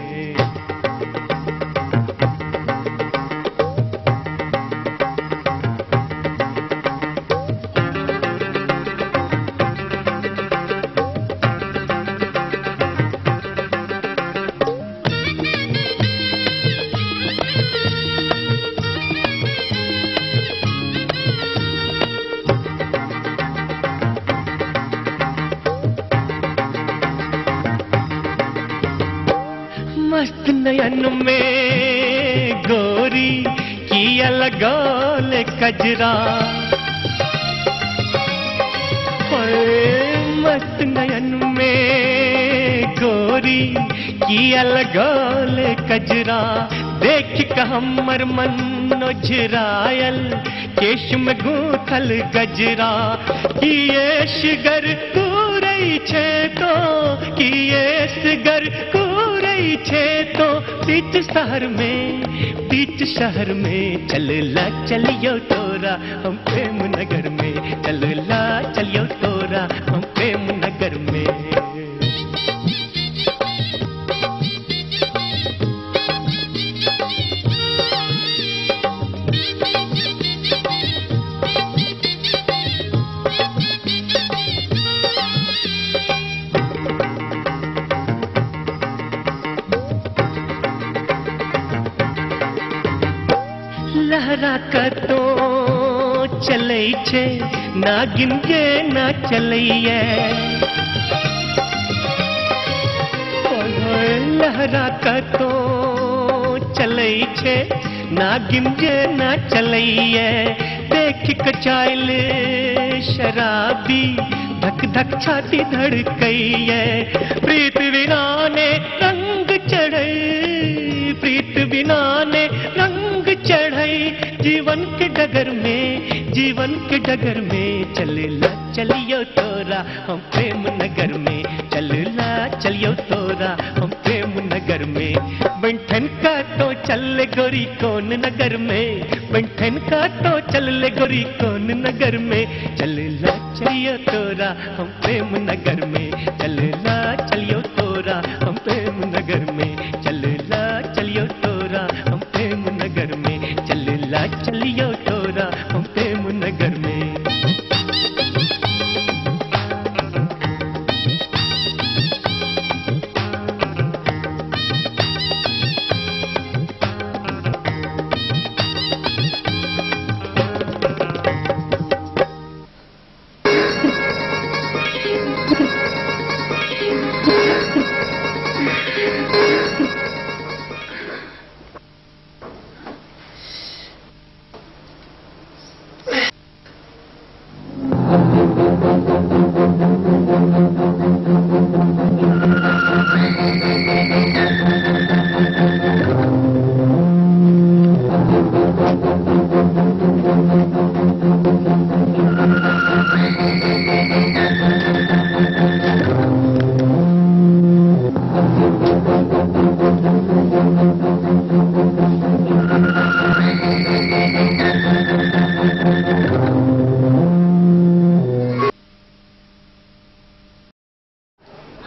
मस्त नयन में गोरी किया लगौल कजरा, मस्त नयन में गोरी किया लगौल कजरा, देख का हमर मन ओझरायल केश में गूंथल गजरा, किए शिगर पूरई छे तो, किए शिगर पूरई छे तो, बीच शहर में, बीच शहर में, चलला चलियो तोरा हम प्रेम नगर में, चलला चलियो तोरा हम प्रेम नगर में। लहरा का तो चलै छे नागिन के ना चलैये, लहरा का तो चलै छे नागिन के ना चलैये, देख कचाइल शराबी धक धक छाती धड़कैये, प्रीत बिना ने रंग चढ़ै, प्रीत बिना ने रंग चढ़ै, जीवन के डगर में, जीवन के डगर में, चलला चलियो तोरा हम प्रेम नगर में, चलला चलियो तोरा हम प्रेम नगर में। बंठन का तो चल गोरी कौन नगर में, बंठन का तो चल गोरी कौन नगर में, चलला चलियो तोरा हम प्रेम नगर में, चलला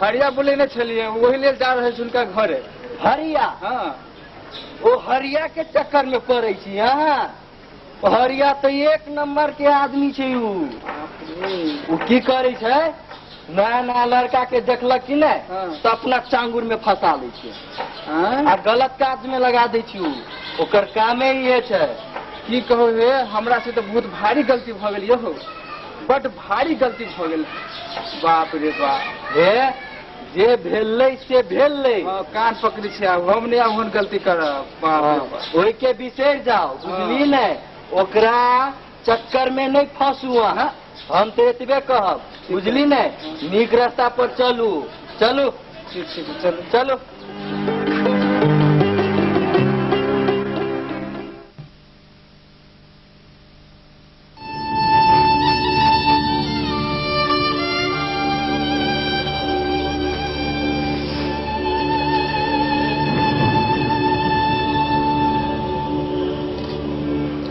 हरिया बोले न छलिए वही ले जा रहे छी उनका घरे। हरिया? हाँ। वो हरिया के चक्कर में पड़े छी। हाँ, हरिया तो एक नंबर के आदमी छे। उ की करे छे, नया नया लड़का के देखलक कि नहीं तो अपना चांगुर में फंसा ले छे आ गलत काज में लगा दे छी। ओकर कामे ये छे। की कहो हे, हमरा से तो बहुत भारी गलती भ गेल हो, बड़ भारी गलती भ गेल। बाप रे बाप। हे जे भेलै से भेलै। कान पकड़ी छे, हम नहीं ओहन गलती करब। बाप रे बाप। ओई के बिसर जाओ, बुझली नहीं? ओकरा चक्कर में नहीं फंसू। हम तो एतबे कहब, बुझली नहीं? नीक रास्ता पर चलू। चलू चलो चलो।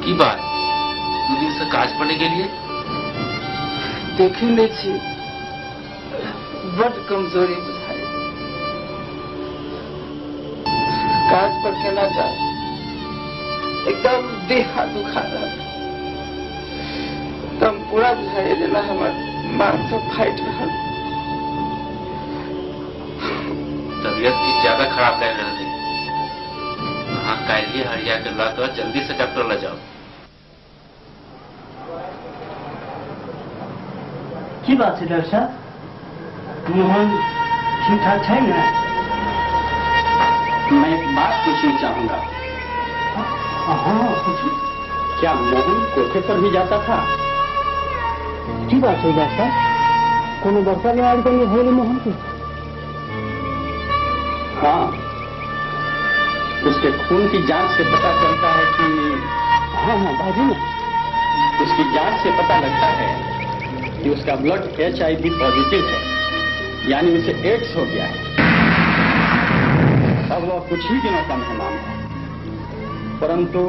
की बात, 2 दिन से काज पड़ने के लिए देखे नहीं छी, बड़ कमजोरी बुझाई। काज पर केना जाए, एकदम देह हाथ दुखा रहा। तम पूरा बुझाई देना हमार माथा फाइट रहा। तबीयत की ज्यादा खराब लग रही है। हाँ, काल्हि हरिया के लाकर जल्दी से डॉक्टर ले जाओ। की बात है डॉक्टर साहब? मोहन ठीक ठाक है ना? मैं एक बात पूछनी चाहूंगा। हाँ पूछिए। क्या मोहन कोठे पर भी जाता था? की बात है डॉक्टर साहब? कोनो बच्चा ने आज कल भोले मोहन की? हाँ, उसके खून की जांच से पता चलता है कि हाँ बाजू में उसकी जांच से पता लगता है कि उसका ब्लड HIV पॉजिटिव है, यानी उसे एड्स हो गया है। अब वह कुछ ही दिनों का मेहमान है, परंतु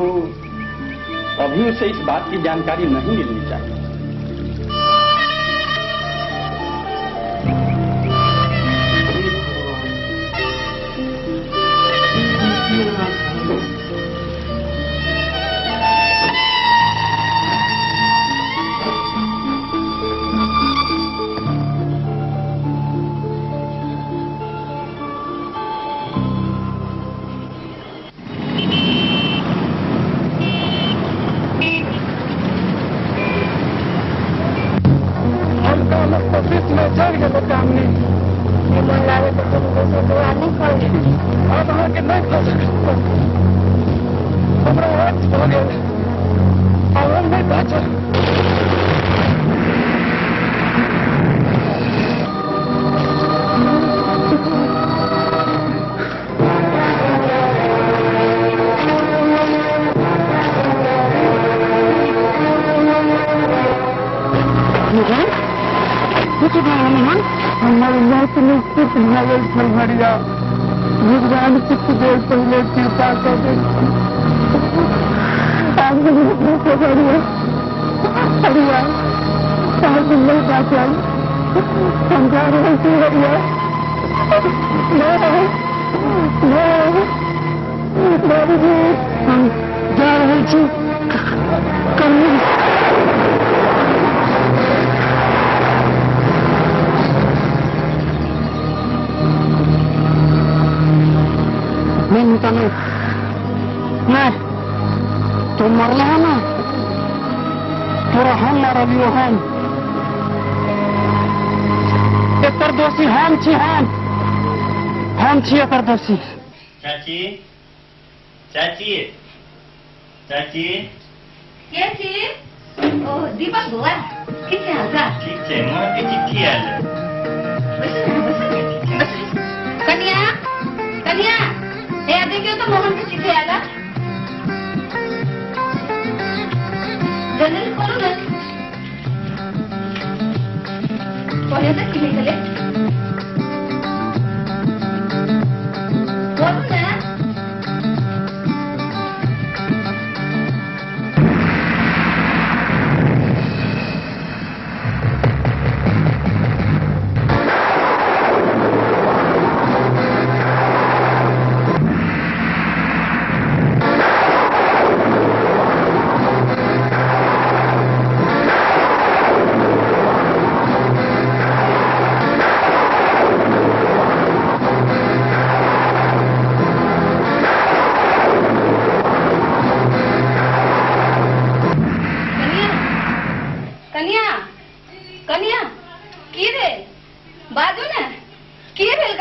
अभी उसे इस बात की जानकारी नहीं मिलनी चाहिए। भगवान कुछ देर पहले कृपा कर दे। हरिया नहीं बात आई, समझा रहे थे हरिया। हम जा रहे थे नहीं, तुम मरना है ना, तेरा हम मारा लियो हम। एकर दोषी हम छी, हम छी एकर दोषी। चाची, चाची, चाची। के छी? ओ दीपक बुआ, किथे आजा? ठीक है, मां के चिट्ठी आयल है। कन्या, कन्या, ए देखियो तो मोहन की चिट्ठी आएगा। जल्दी खोलो ना। पहले तक किले चले। बोलो ना।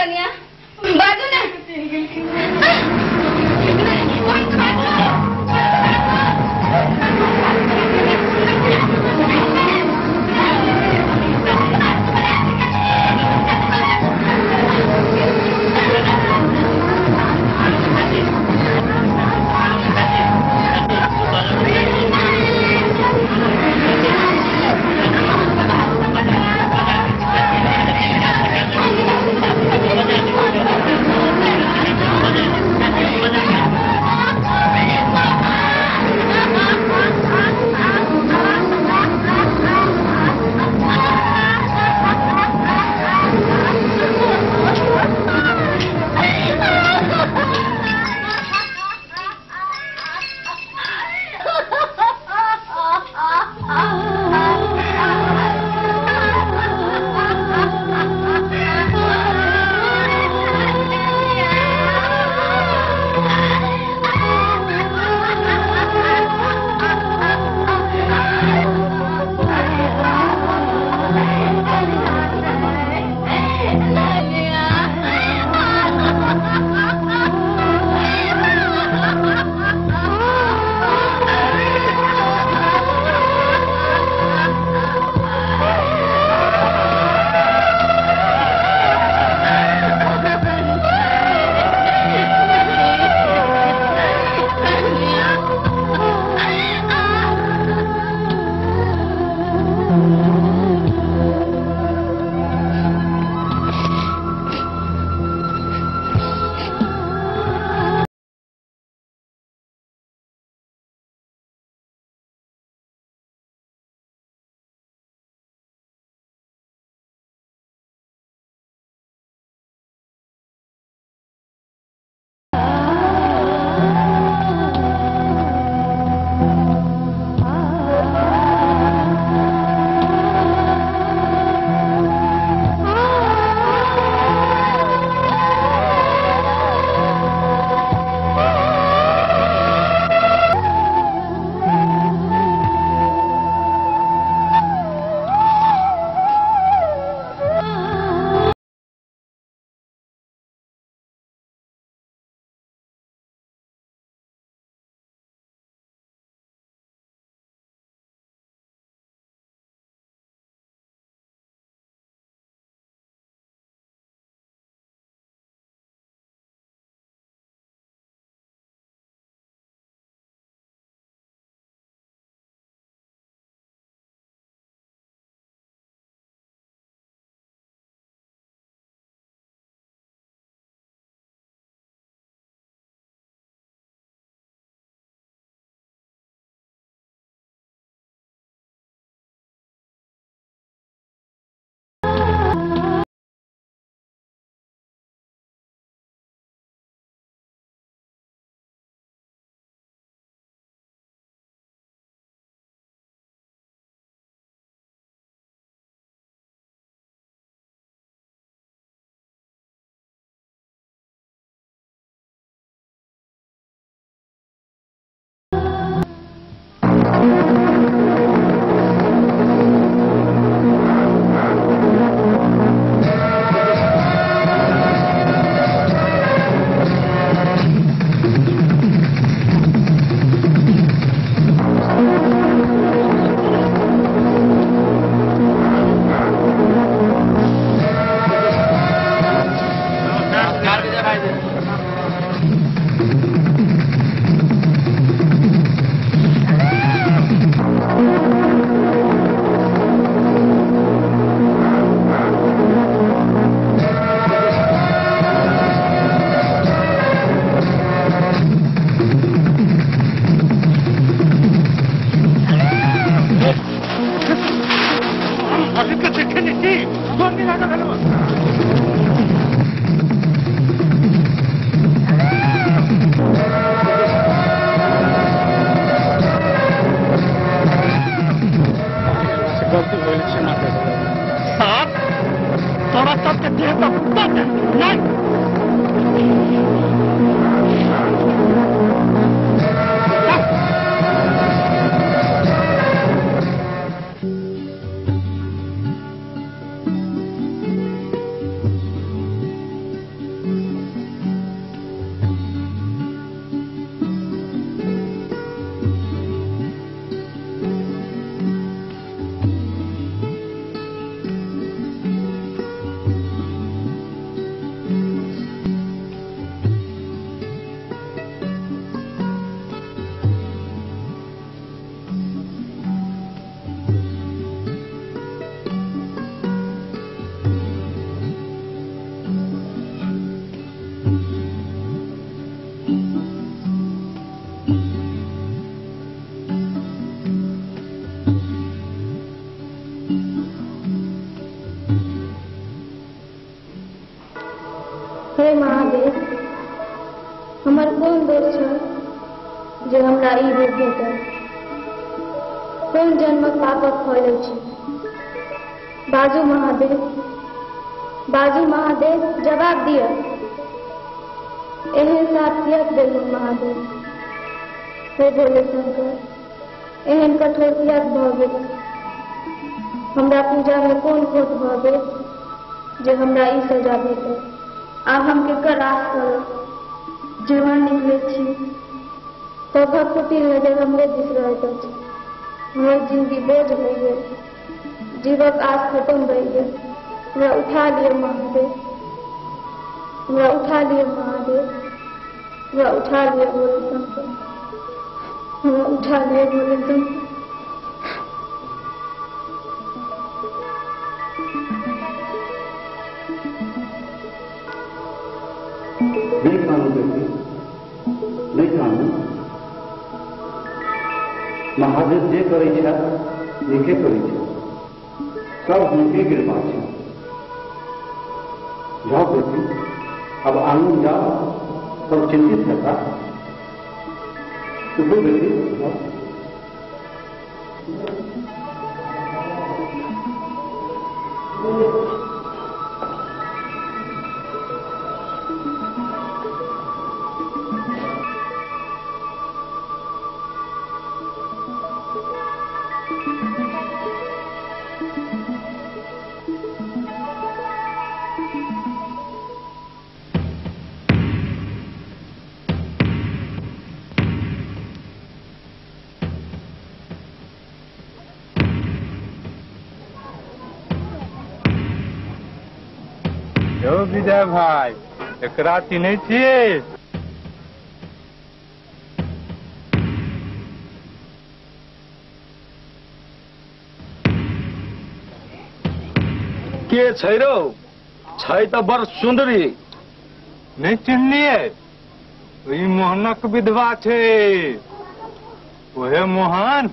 कन्या बाजू ना हे महादेव, हमर कोन दोष छै जे हमरा ई रूप भेटल? कोन जन्मक पापक फल अछि? बाजू महादेव, बाजू महादेव, जवाब दिअ। एहन साथ किएक देलहुँ महादेव? हे भोले शंकर, एहन कठोर किएक भऽ गेल? हमरा पूजामे कोन खोट भऽ गेल जे हमरा ई सजा भेटल? आब हम केकर आस करब? जीवन निकलैत छी सभक कुटिल नजर हमरे दिस रहैत अछि। हमर जिंदगी बोझ भऽ गेल, जीवक आस खत्म भऽ गेल। हमरा उठा लिअ महादेव, हमरा उठा लिअ महादेव, हमरा उठा लिअ भोले शंकर, हमरा उठा लिअ भोले शंकर। नहीं कानू बेटी, नहीं कानू। महादेव जे करै छै नीके करै छै, सब हुनके कृपा छै। जाओ बेटी, अब आनंद जाओ, सब चिंतित रहता। उठो बेटी, जाओ। यौ विजय भाई, एकरा चिन्है छियै? के छै रौ? छै तऽ बड़ सुंदरी। नहीं चिन्हलियै? ई मोहनक विधवा छै। ओहे मोहन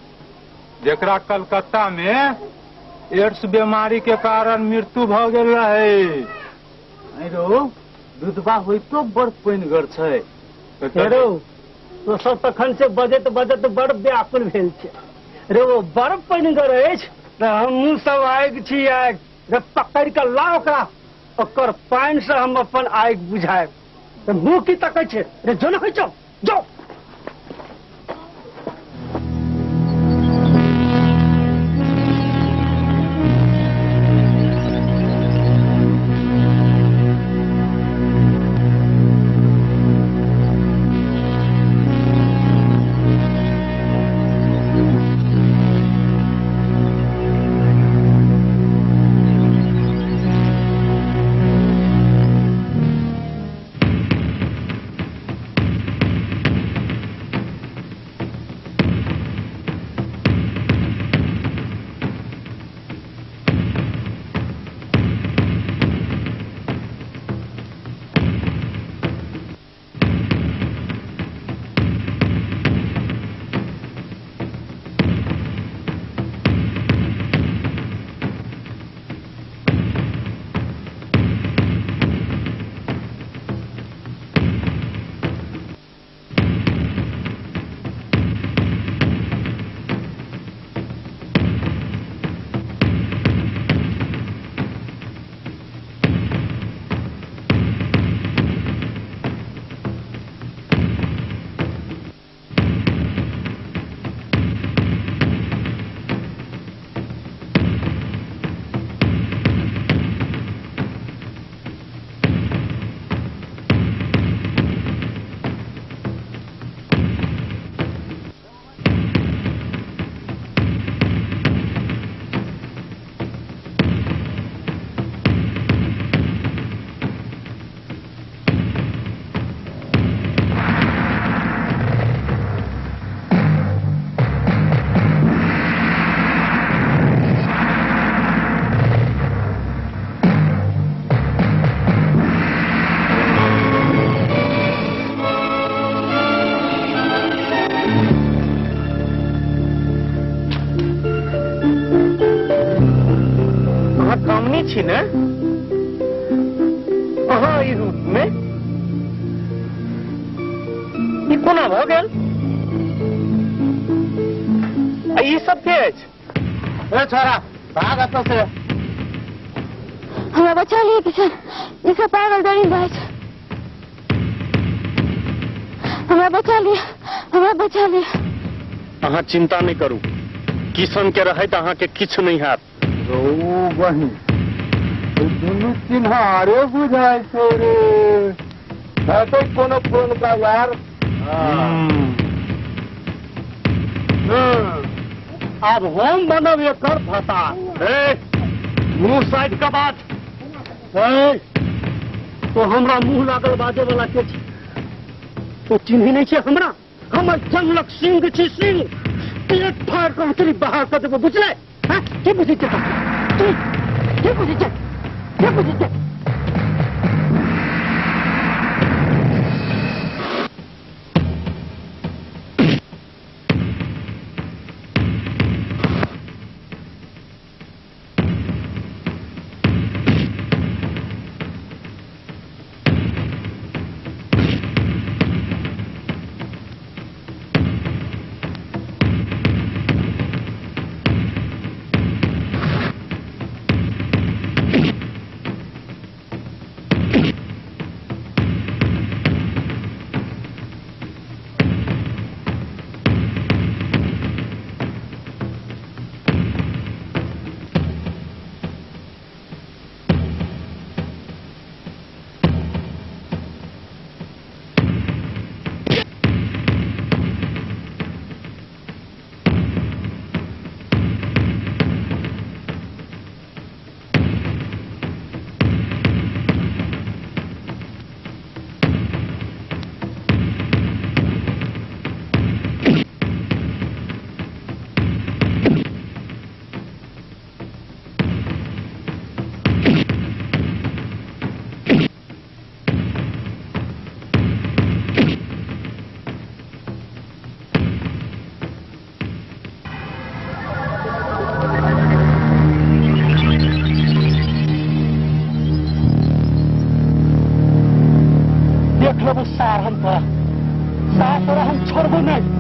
जेकरा कलकत्ता में एड्स बीमारी के कारण मृत्यु भऽ गेल रहे। रो विधवा होइतो बड़ पैनगर छै। रो तो सब तखन से बजत बजत बड़ व्याकुल भेल छै। रे वो बड़ पैनगर अछि, हमहूँ सब आगि छी। आगि रे पकड़ कऽ ला ओकरा, ओकर पानि से हम अपन आगि बुझायब। मुँह की तकै छै? रे जो न जाओ जाओ। छी ने? नारी रूप में ई कोना भ गेल आ ई सब के अछि? ए छोरा भाग एतऽ से। हमरा बचा लिए किशन, ई सब पागल डरी रहै छै। हमरा बचा लिए, हमरा बचा लिए। अहाँ चिंता नहीं करू, किशन के रहत अहाँ के किछु नहीं हैत। बहिन दुनू चिन्हारे बुझाय छै रे, हेतै कोनो फोन का यार। अब हम बनब एकर फता। मुंह साइड का बात। तो हमरा मुंह लागल बाजे वाला के छी? तो चिन्ही नहीं छै हमरा? हमर जंगलक सिंह छी, सिंह। एक फाड़ के हथेली बाहर कर देबो, बुझले? हाँ के बुझै छै? तू के बुझै छै? के बुझै छै? सार हम तोरा, सार तोरा हम छोड़बो नहीं।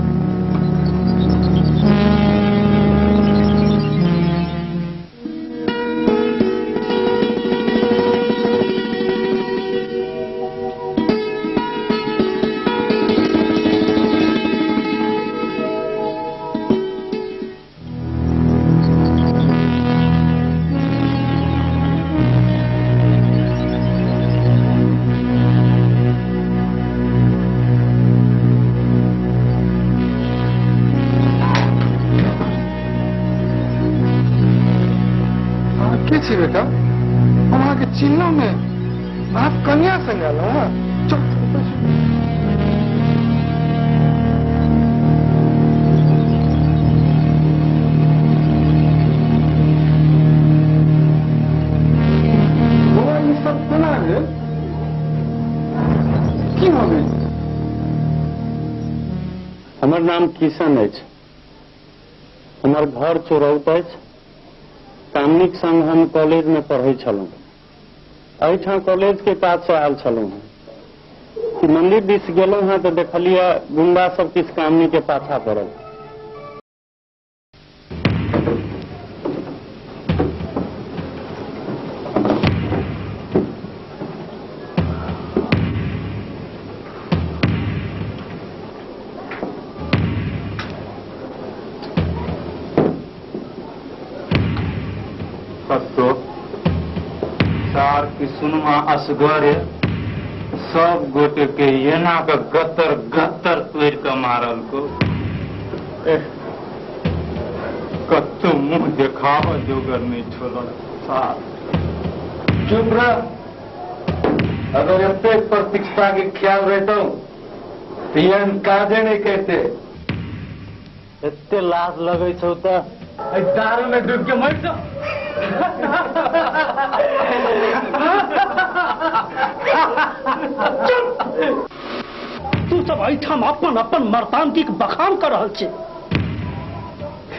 बेटा हम अहाँ के चिन्ह में आप कन्या संग आयल सब कोना भेल की हो गेल? हमर नाम किशन अछि, हमर घर चोरौत अछि। कामनीक संग हम कॉलेज में पढ़ै छलहुँ। एहिठाम कॉलेज के काज से आयल छलहुँ हँ। मंदिर दिस गेलहुँ हँ तो देखलिए गुंडा सब किछु कामनी के पाछा पड़ल। सुनमा असगरे सब गोटे के एना के गतर गतर तोड़ के मारल को कत्तो मुंह देखाव जोगर नहीं छोड़ल। चुप रह, अगर एते प्रतीक्षा के ख्याल रहता तो ये काजे नहीं कहते। एते लाज लगे छौ त दारू में डूब के मर जाओ। तू सब एहिठाम अपन अपन मर्दानगी के बखान कर रहल छै,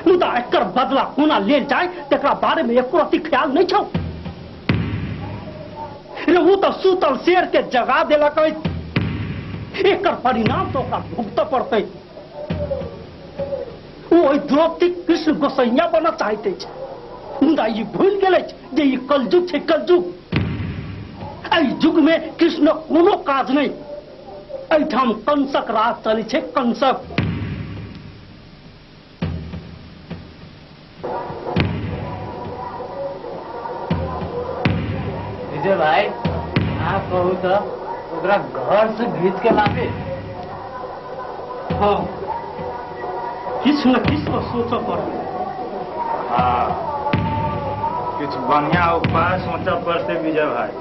मुदा एकर बदला कोना लेल जाय तकरा बारे में एको रत्ती ख्याल नहीं छौ। रे वो तो सूतल शेर के जगा दिलक। एक परिणाम तो भुगत पड़ते। वो द्रौपदी कृष्ण गोसैया बना चाहते मुदा ये भूल गए जे ये कलयुग है। कलयुग युग में कृष्ण कोनो काज नहीं। एठाम कंसक राज चली है। कंसक विजय भाई आप कहू तो ओकरा घर से घींच के लावे। हाँ किस न किस को सोच पड़। हाँ कुछ बढ़िया उपाय सोचा पड़ते विजय भाई।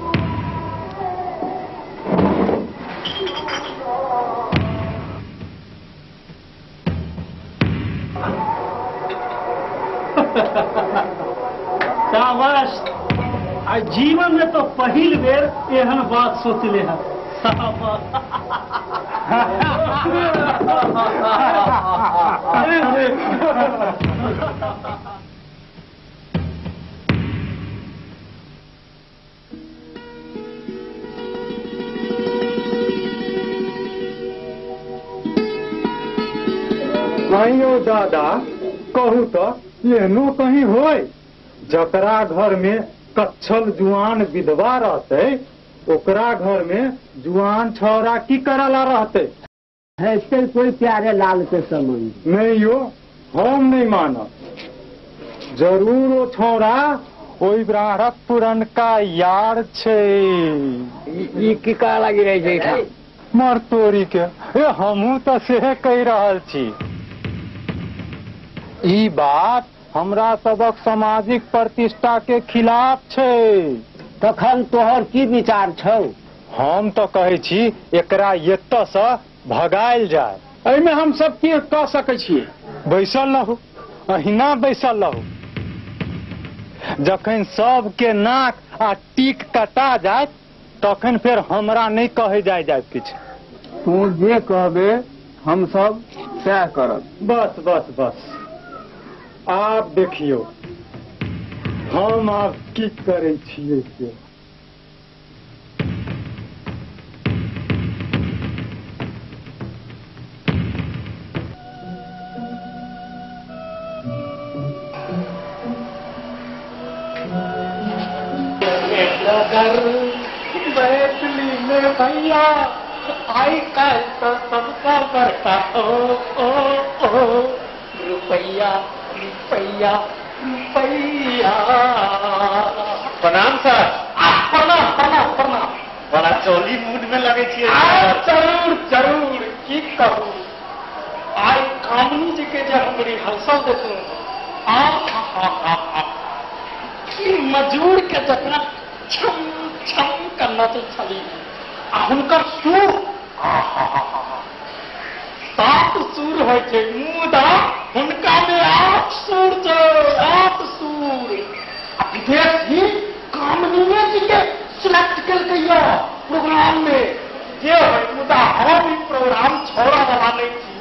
शाबाश। आज जीवन में तो पहली बेर एहन बात सोचले है। कहियो दादा कहू तो एहनो कहीं होय जकरा घर में कच्छल जुआन विधवा रहते ओकरा घर में जुआन छौरा की करला रहते। ऐसे कोई प्यारे लाल के संबंध नहीं यो हम नहीं मानब। जरूर वो छौरा ओई ब्राह्मणक पुरन का यार छे। ई की का लगी रही छै मर तोरी के हमू तो से कह रहल छी। ई बात हमरा सबक सामाजिक प्रतिष्ठा के खिलाफ छे। तखन तोहर की विचार छौ? हम तो कहे छी एकरा एतऽ से भगायल जाय। एहिमे हम सब की कह सकै छियै? बैसल रहू, अहिना बैसल रहू। जखन सबके नाक आ टीक कटा जाय तखन फिर हमरा नहीं कहे जाय किछ। तू जे कहबे हम सब सएह करब। बस बस बस आप देखियो हम आप की करे छियै से। बैतली में भैया आई कल तो सबका करता ओ रुपैया रुपैया रुपैया। प्रणाम सर। प्रणाम प्रणाम प्रणाम। बड़ा चौली मूड में लगे छियै। जरूर जरूर की कहू आई कामनी जी के जब हमारी हलसल देखू मजूर के जतना छम छम करना तो छली हुनकर सुर सात सुर है छै मुदा हुनका में आठ सुर छै। आठ सुर विदेशी कामनीय जी के सिलेक्ट कल प्रोग्राम में जे है मुदा हम ई प्रोग्राम छोड़ा वाला नहीं छी।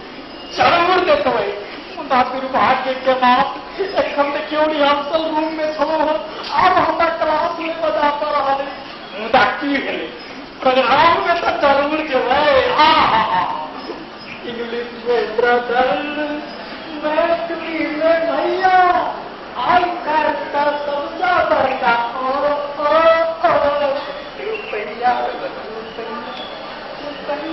जरूर देखबै मुदा दुर्भाग्य के बात एखन देखियो रिहर्सल रूम में छो अब हमरा क्लास में बजा पड़ रहल मुदा की भेलै प्रोग्राम में तो जरूर जेबै। इंग्लिश में ब्रदर मैथिली में भैया आई करता सबसे बड़का रुपैया रुपैया।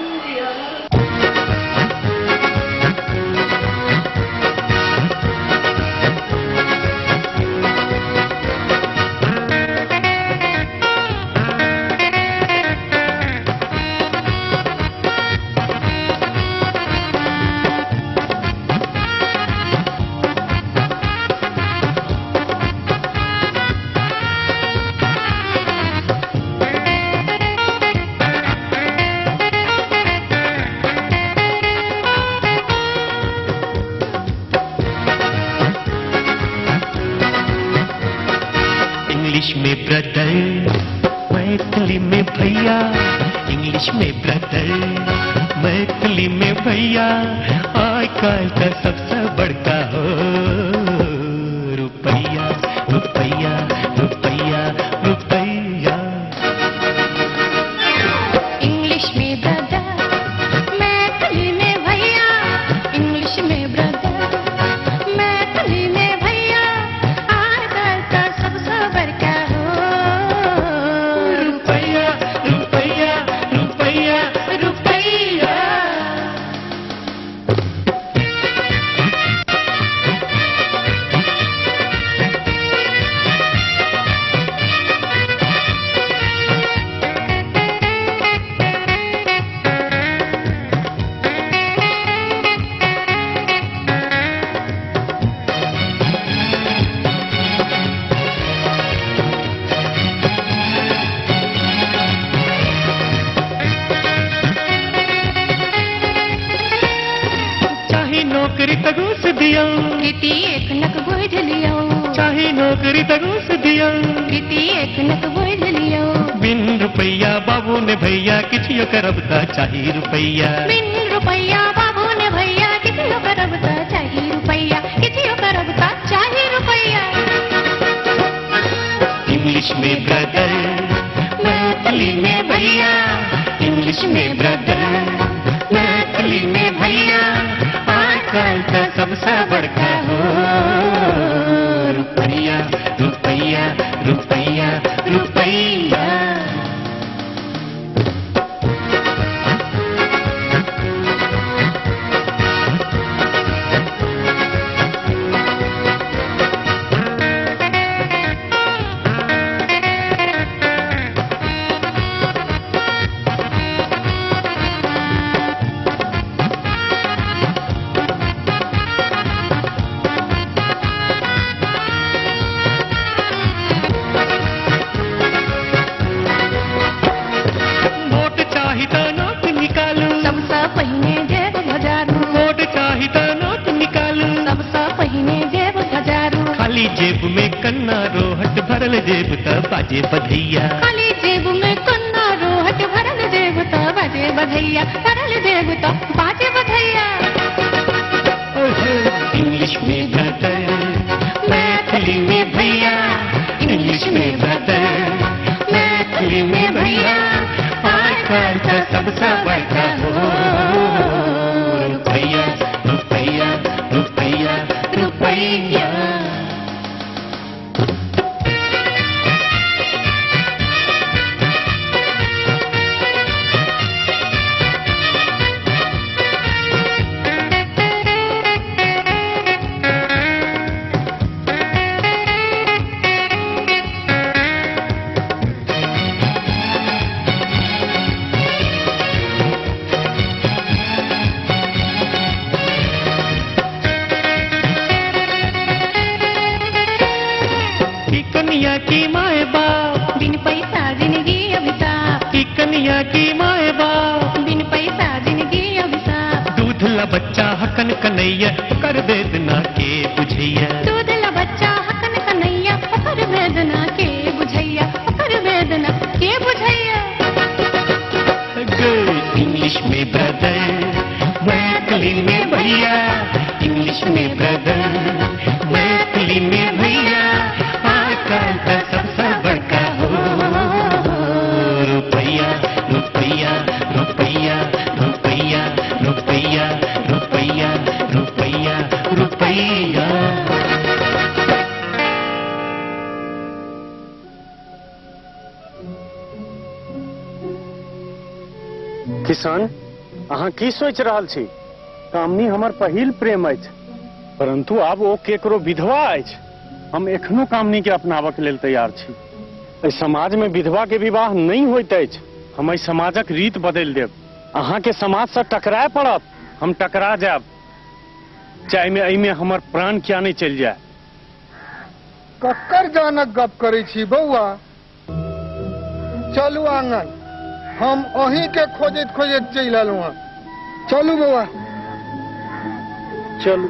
इंग्लिश में ब्रदर मैथिली में भैया। इंग्लिश में ब्रदर मैथिली में भैया। आज कल का सबसे बड़का हो रुपैया रुपैया रुपैया रुपैया। नौकरी तगो से दिया गिटी एक नक बोझ लियो चाहे नौकरी तगो से दिया गिटी एक नक बोझ लियो बिन रुपया बाबू ने भैया किछियो करब त चाही रुपया बिन रुपया बाबू ने भैया किछियो करब त चाही रुपया किछियो करब त चाही रुपया इंग्लिश में ब्रदर मैथिली में भैया इंग्लिश में ब्रदर मैथिली में भैया आजकल का सबसे बड़का हो रुपया रुपया रुपया रुपया जेब में कन्ना रोहट भरल जेब त बाजे बधैया खाली जेब में कन्ना रोहट भरल जेब त बाजे बधैया भरल जेब त बाजे बधैया इंग्लिश में ब्रदर मैथिली में भैया इंग्लिश में ब्रदर मैथिली में भैया आजकल का सबसे बड़का हो रुपया रुपया रुपया रुपया की माए बाप बिन पैसा जिंदगी अभिशाप की कन्या की माए बाप बिन पैसा जिंदगी अभिशाप दूध ला बच्चा हकन कन्हैया कर वेदना के बुझैया दूध ला बच्चा हकन कन्हैया कर वेदना के बुझैया कर वेदना के बुझैया इंग्लिश में ब्रदर मैथिली में भैया इंग्लिश में ब्रदर मैथिली में भैया आजकल का सबसे बड़का हो रुपया रुपया रुपया रुपया रुपया रुपया रुपया रुपया किशन अहाँ की सोच रहल छी कामनी हमर पहिल प्रेम अछि परंतु आब ओ केकरो विधवा अछि हम एखनो कामनी के अपनाबऽ के लेल तैयार छी एहि समाज में विधवा के विवाह नहीं होइत अछि हम एहि समाजक रीत बदलि देब अहाँ के समाज से टकराए पड़त हम टकरा जायब चाहे में एहि में हमर प्राण किया नहीं चलि जाए कक्कर जानक गप करै छी बौआ चलू आंगन हम अहीं के खोजैत खोजैत चलि एलहुँ हँ चलू बौआ चलू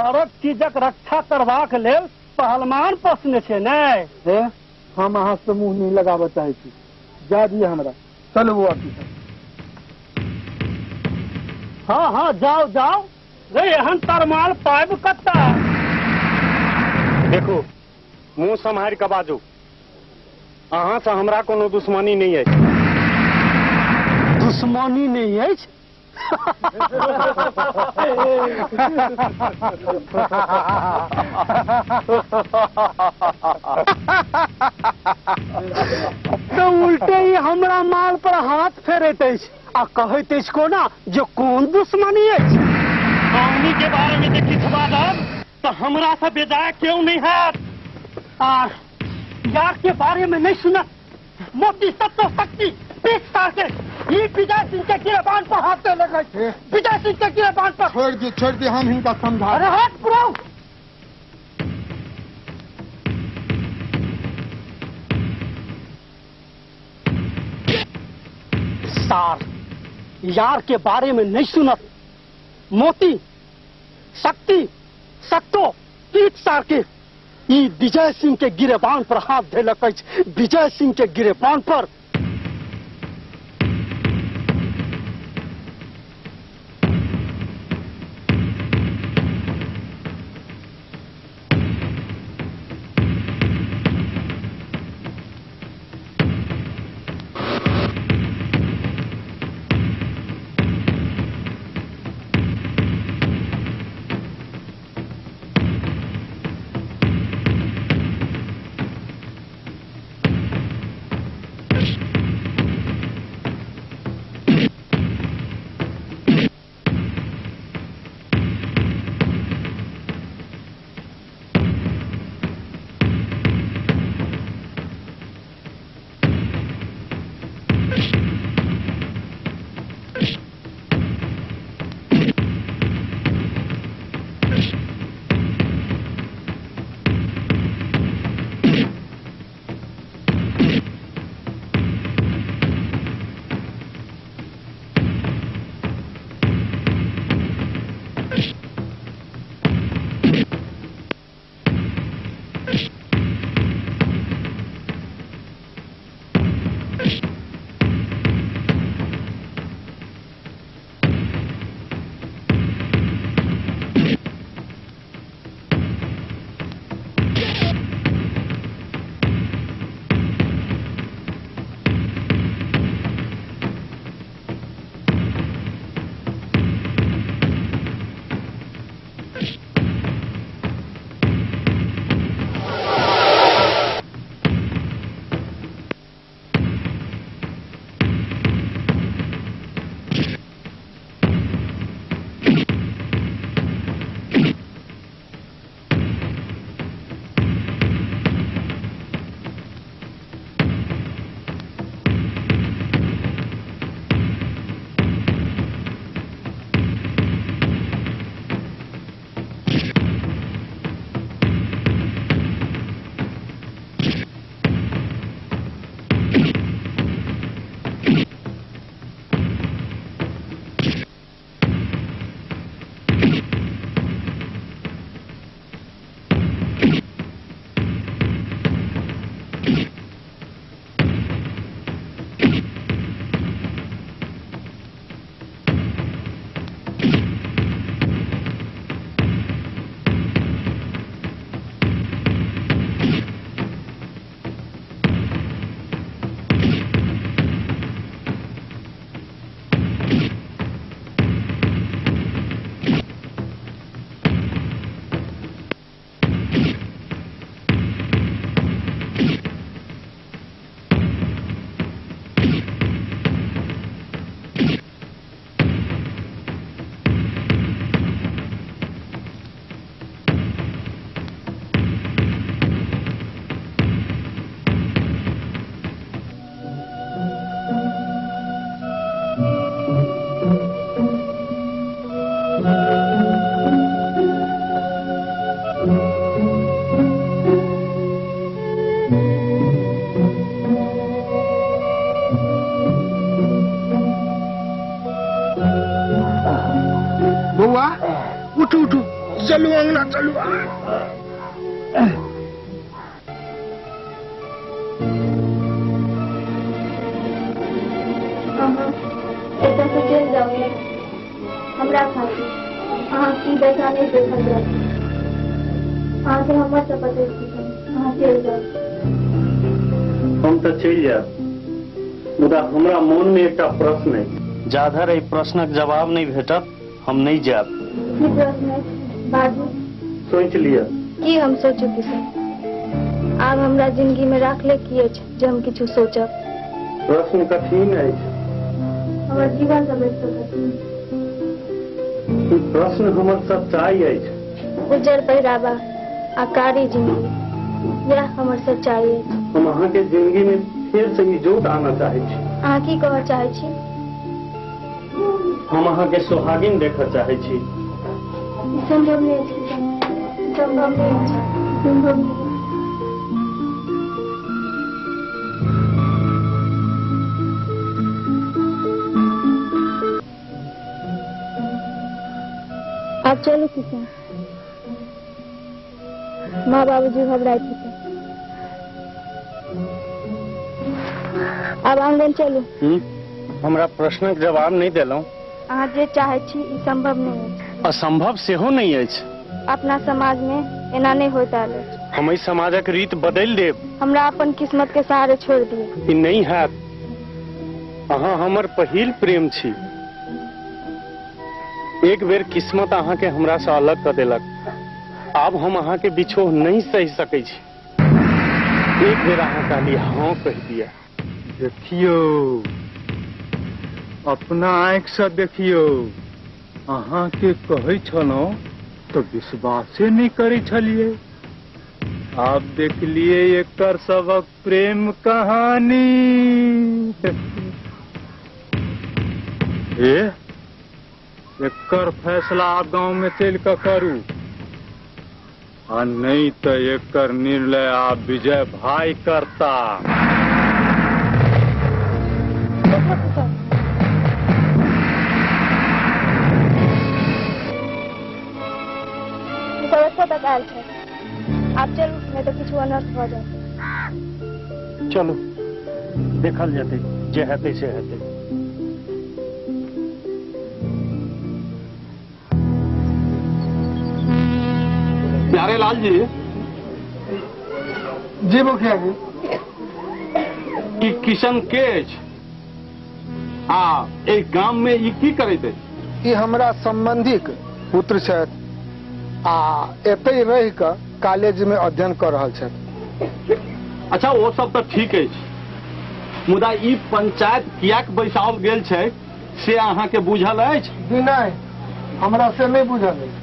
भारत चीजक रक्षा करबाक लेल पहलवान पोसने छै ने। हम अहाँ से मुंह नहीं लगाबऽ चाहे छी, जा दिए हमरा। चलू वो ऑफिसर। हाँ हाँ जाओ जाओ, रे एहन तरमाल पाइब कत्ता। देखो मुंह सम्हार के बाजू, अहाँ से हमरा कोनो दुश्मनी नहीं है। दुश्मनी नहीं है? तो उल्टे ही हमरा माल पर हाथ फेरत अछि आ कहैत अछि कोना जे कोन दुश्मनी अछि। हमनी के बारे में जे किछु बाजब तो हमरा से बेजाय क्यों नहीं है। यार के बारे में नहीं सुना, मोती सत्तो शक्ति 20 साल के ही विजय सिंह के गिरबान पर हाथ दे लगे। विजय सिंह के गिरबान पर छोड़ दी, हम इनका समझा। अरे हाथ पुराओ। सार यार के बारे में नहीं सुनत, मोती शक्ति सत्तो 30 साल के ई विजय सिंह के गिरबान पर हाथ धेलक अछि। विजय सिंह के गिरबान पर। चलू अंगना चलू एतऽ से चलि जाओ हमरा खातिर अहाँ की देखा नहीं देखल जाए अहाँ से हमर से पते अहाँ चलि जाओ हम तो चलि जायब मुदा हमरा मन में एकटा प्रश्न है जाधर एहि प्रश्नक जवाब नहीं भेटत हम नहीं जायब की प्रश्न है बाजू सोच लिया की हम सोचू किसान आब हमरा जिंदगी में राखले की अछि जे हम किछु सोचब प्रश्न कठिन है हमर जीवन समझ सकत प्रश्न हमर सच्चाई है उज्जर पहिरावा आ कारी जिंदगी यह हमर सच्चाई है हम अहाँ के जिंदगी में फिर से इजोत आना चाहे छी अहाँ की कहऽ चाहे छी हम अहाँ के सुहागिन देखऽ चाहे छी संभव नहीं है संभव नहीं है संभव नहीं आप चलो किसान माँ बाबूजी घबराए थे अब आंगन चलू हमरा प्रश्नक जवाब नहीं देलहुँ अहाँ जे चाहे छी ई संभव नहीं है असंभव सेहो नहीं अछि अपना समाज में एना नहीं होता है हम एहि समाजक रीत बदलि देब हमरा अपन किस्मत के सहारे छोड़ दिए ई नहीं हैत अहाँ हमर पहिल प्रेम छी एक बेर किस्मत अहाँ के हमरा से अलग कर देलक आब हम अहाँ के बिछोह नहीं सही सकै छी एक बेर अहाँ कहली हाँ कह दिया देखियो अपना आँख से देखियो अहाँ के कहै छलहुँ तो विश्वासे नहीं करै छलिए आप देख लिए एकर सबक प्रेम कहानी एकर फैसला आप गांव में चल कर करू आ नहीं तो एकर निर्णय आप विजय भाई करता तक आयल छै आप चलू नहीं तो किछु अनर्थ भ जाए चलो देखल जेतै जे हेतै से हेतै प्यारे लाल जी जी मुखिया जी ई किशन के अछि आ एक गांव में ई की करैत अछि ई हमरा संबंधिक पुत्र छथि आ एतै रहि कऽ कॉलेज में अध्ययन कर रहल छथि अच्छा वो सब तो ठीक अछि मुदा ई पंचायत कियाक बैसाओल गेल छै से अहाँ के बुझल अछि जी नहीं हमरा से नहीं बुझल अछि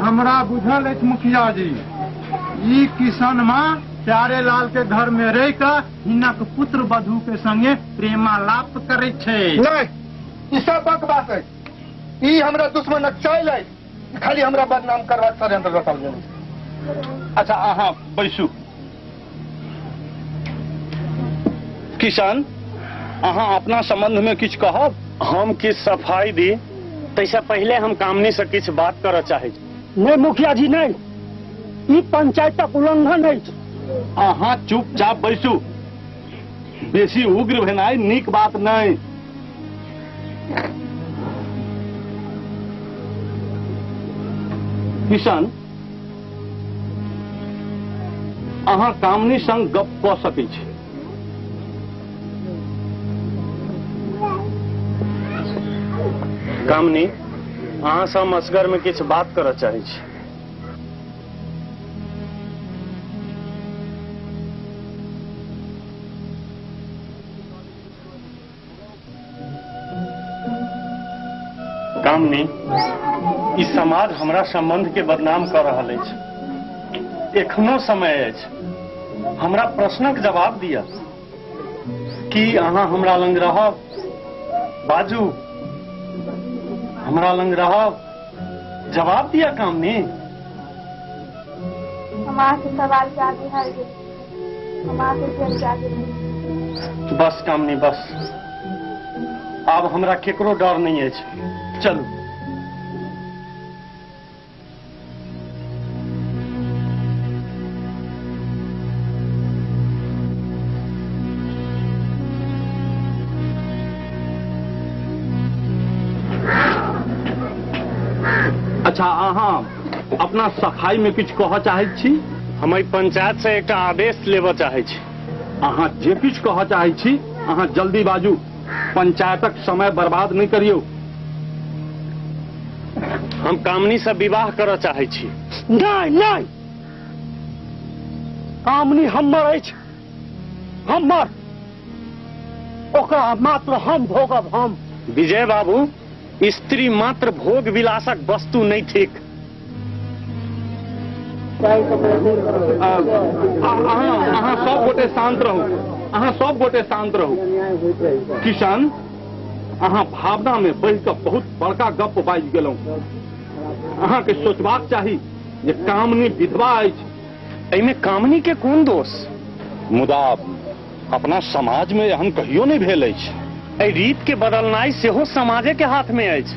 हमरा बुझल अछि मुखिया जी ई किशन माँ प्यारे लाल के घर में रह कर हिनक पुत्र वधू के संगे प्रेमालाप करे छे नहीं ई सब बकवास है ई हमरा दुश्मनक चाल है खाली हमरा बदनाम करवा षड्यंत्र रचल गेल अच्छा अहाँ बैसू किशन अहाँ अपना संबंध में किछ कहब हम किछ सफाई दी तैसे पहले हम कामनी से किछ बात करऽ चाहे नहीं मुखिया जी नहीं ई पंचायतक उल्लंघन अछि अहाँ चुपचाप बैसू बेसी उग्र भेनाइ नीक बात नहीं किशन अहाँ कामनी संग गप कऽ सकै छी कामनी अहाँ से हम असगर में किछ बात करऽ चाहे छी कामनी ई समाज हमरा संबंध के बदनाम कर रहल अछि एखनो समय अछि हमरा प्रश्नक जवाब दिअ की अहाँ हमरा लंग रहब बाजू हमरा लंग रहब जवाब दिया कामनी हम आपसे सवाल के आगे हार गए हम आपसे फिर आगे बस कामनी बस आब हमरा केकरो डर नहीं है। चलू। अच्छा, अहाँ अपना सफाई में कुछ कह चाहे छी? हम पंचायत से एक आदेश लेबऽ चाहे छी। अहाँ जे कुछ कह चाहे छी अहाँ जल्दी बाजू, पंचायतक समय बर्बाद नहीं करियो। हम कामनी से विवाह करऽ चाहे छी। नहीं नहीं, कामनी हमर अछि, हमर, ओकरा मात्र हम भोगब। हम विजय बाबू, स्त्री मात्र भोग विलासक वस्तु नहीं थिक। अहाँ सब गोटे शांत रहू, अहाँ सब गोटे शांत रहू। किशन, अहाँ भावना में बहि कऽ बहुत बड़का गप बाजि गेलहुँ। अहाँ के सोचबाक चाही जे कामनी विधवा अछि। एहिमे कामनी के कोन दोष? मुदा अपना समाज में एहन कहियो नहीं भेल अछि। एहि रीत के बदलनाइ सेहो समाजे के हाथ में अछि।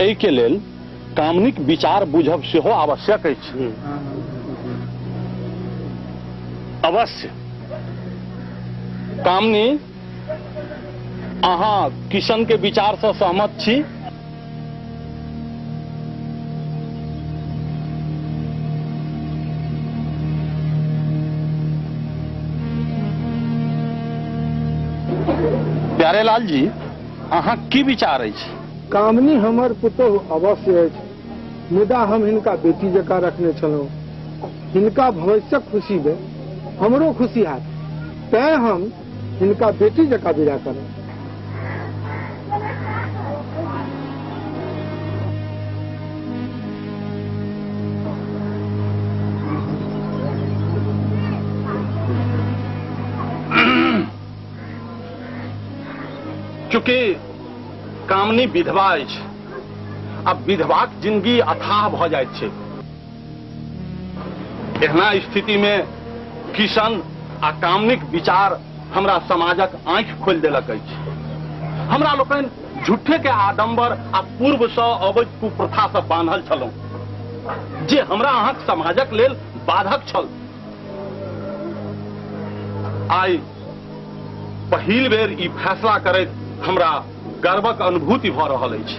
एहि के लेल कामनिक विचार बुझब सेहो आवश्यक अछि। अवश्य। कामनी, अहाँ किशन के विचार से सहमत छी? प्यारेलाल जी, अहाँ की विचार अछि? कामनी हमर पुतोह अवश्य अछि, मुदा हम हिनका बेटी जकाँ रखने छलहुँ। हिनका भविष्यक खुशी में हमरो खुशी हैत, तैं हम हिनका बेटी जकाँ विदा करब। चूँकि कामनी विधवा अछि, अब विधवाक जिंदगी अथाह भ जाइत छै। एहना स्थिति में किशन आ कामनिक विचार हमरा समाजक आंखि खोलि देलक अछि। हमरा लोकनि झूठे के आडंबर आ पूर्व सँ अवैध कुप्रथा सँ बांधल छलहुँ, जे हमरा अहाँक समाजक लेल बाधक छल। आइ पहिल बेर ई फैसला करैत हमरा गर्वक अनुभूति भ रहल अछि।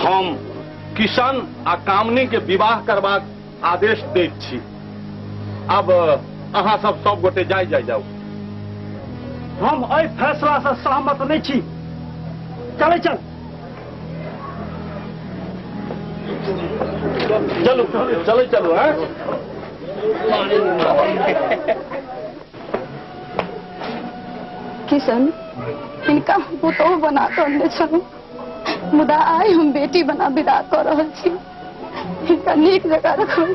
हम किशन आ कामनी के विवाह करबाक आदेश दैत छी। अब अहाँ सब गोटे जाउ। हम एहि फैसला से सहमत नहीं छी। चले चल। चलू चले चलू। किशन, इनका पुतोह बना कर ले छलू, मुदा आइ हम बेटी बना विदा कर रहल छी। इनका नीक जगह रखो।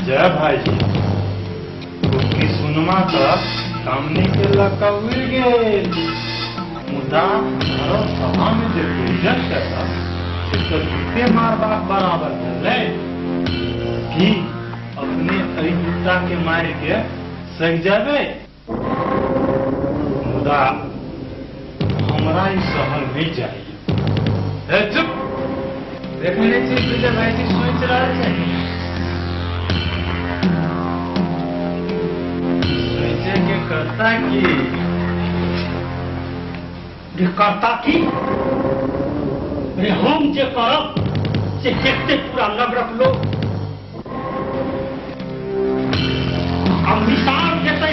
जय भाई जी, उसकी सुनमा तक कामनी के लका उड़ गेल, मुदा हमारो सभा में जो पूजन करता इसको झूठे मार बाप बराबर है कि अपने अहिंसा के मारे के सही जाबे। मुदा हमरा ई सहल नहीं चाहिए। चुप, देखने चाहिए जब भाई जी सोच रहा है करता कि ये करता की रे हम जे करब से देखते पूरा नगरक लोग हम निशान देते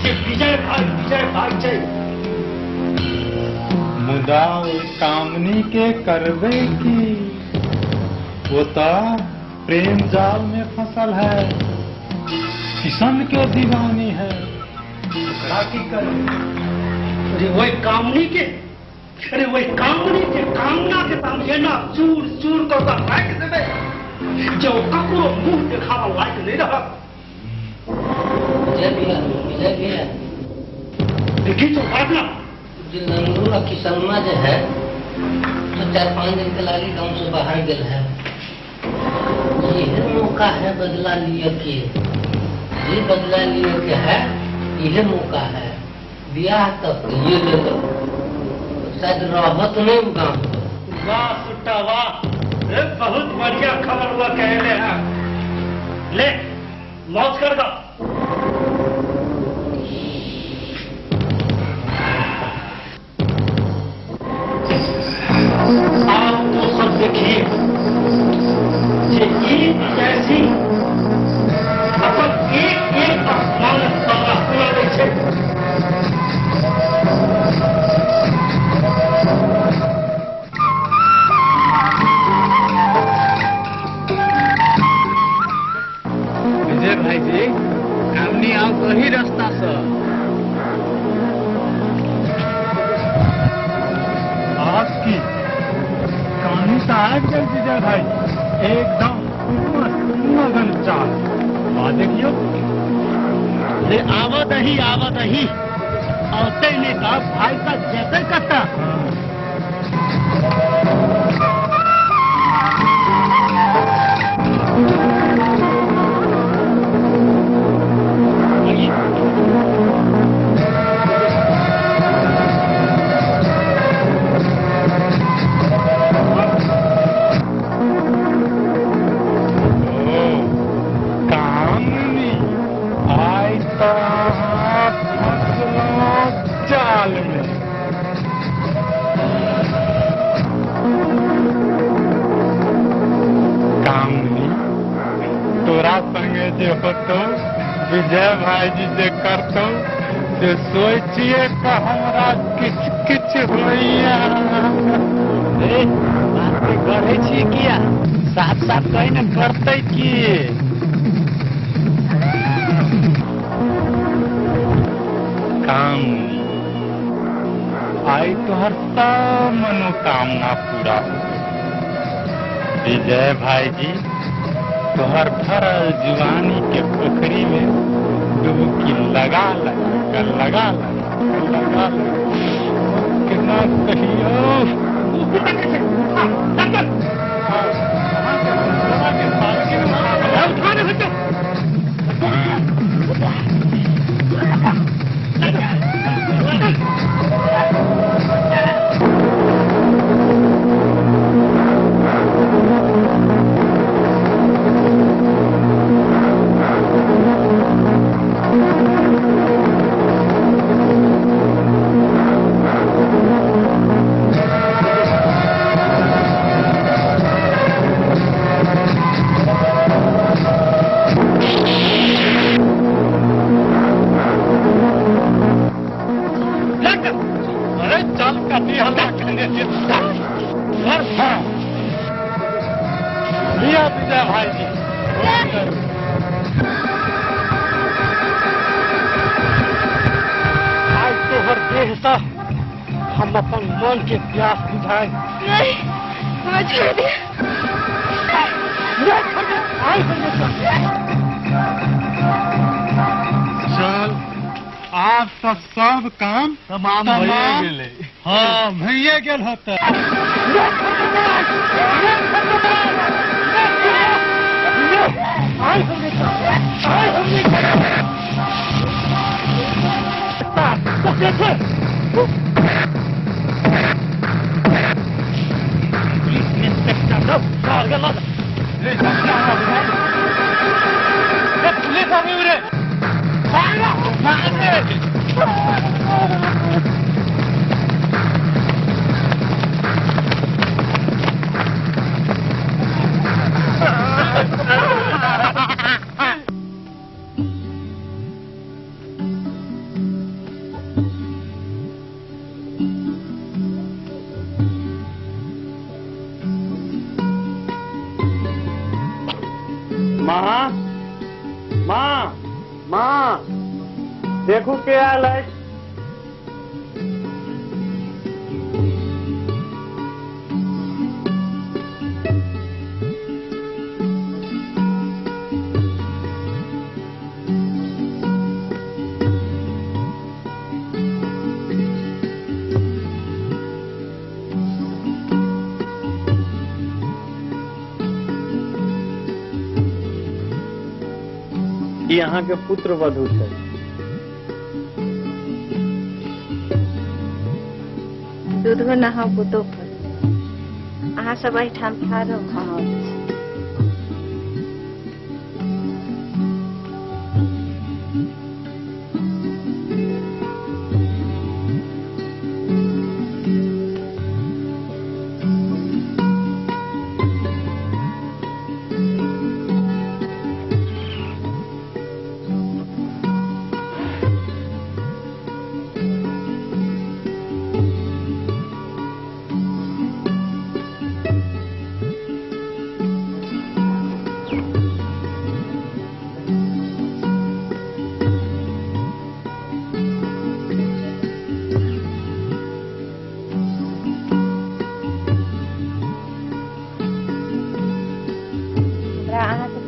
जे विजय भाई छै। मुदा कामनी के करबे की वो तो प्रेम जाल में फसल है, किशन के दीवानी है। की करे अरे वही कामनी के कामना के सामने ना चूर चूर कर फेंक देवे जो ककरो मुंह देखावा लायक नहीं रहा। विजय भैया देखी तो बात ना जो नंदू और किसनमा जो है तो 4-5 दिन के लागी गाँव से बाहर गए है। यह मौका है बदला लिए के, ये बदला लिए के है, यह मौका है। ब्याह तक ये ले लो शायद रहत नहीं गाँव। वाह सुट्टा वाह, बहुत बढ़िया खबर हुआ कहले हैं। ले मौज कर दो। आप तो सब देखिए विजय सिंह अपन एक आसमान सारा पूरा देखे। विजय भाई जी कामनी आओ वही रास्ता से आपकी कहानी तो आज गई विजय भाई, एकदम मगन चाल। आ देखियो ले आवत ही औते ने कहा भाई का जैसे करता चाल में कामनी तोरा संगे जे होतो विजय भाई जी जे करतो से सोचिए का हमरा किच किच होइया। बात के करे छी किया साथ साथ कहीं न करते की कामनी आई तोहर सब मनोकामना पूरा हो। विजय भाई जी तोहर भरल जुवानी के पोखरी में डुबकी लगा कितना लिया विजय भाई जी। आज तोहर देह सा हम अपन मन के प्यास बुझाए। नहीं हमें छोड़ दिया। चल आप सब काम तमाम भइए गेले। हाँ भैया गेल होता। माँ माँ माँ देखो के आयल है। यहाँ के पुत्र वधु है। दूध में नहा पुतो पर अहाँ सब एहिठाम ठाढ़ रहू।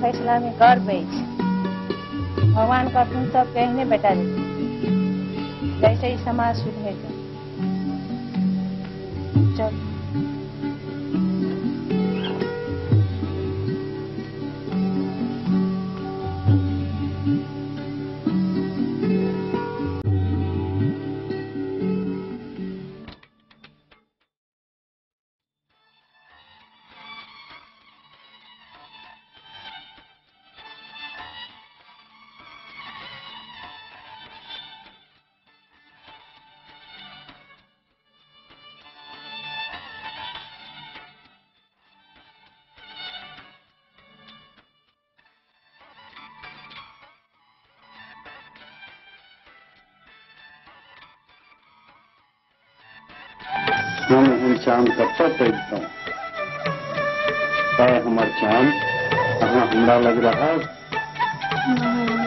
फैसला में कर भगवान का तुम सब कहने बेटा जैसे ही समाज सुधरेगा। चल हम चांद कब पैदा हमार चांद कहाँ हमरा लग रहा है।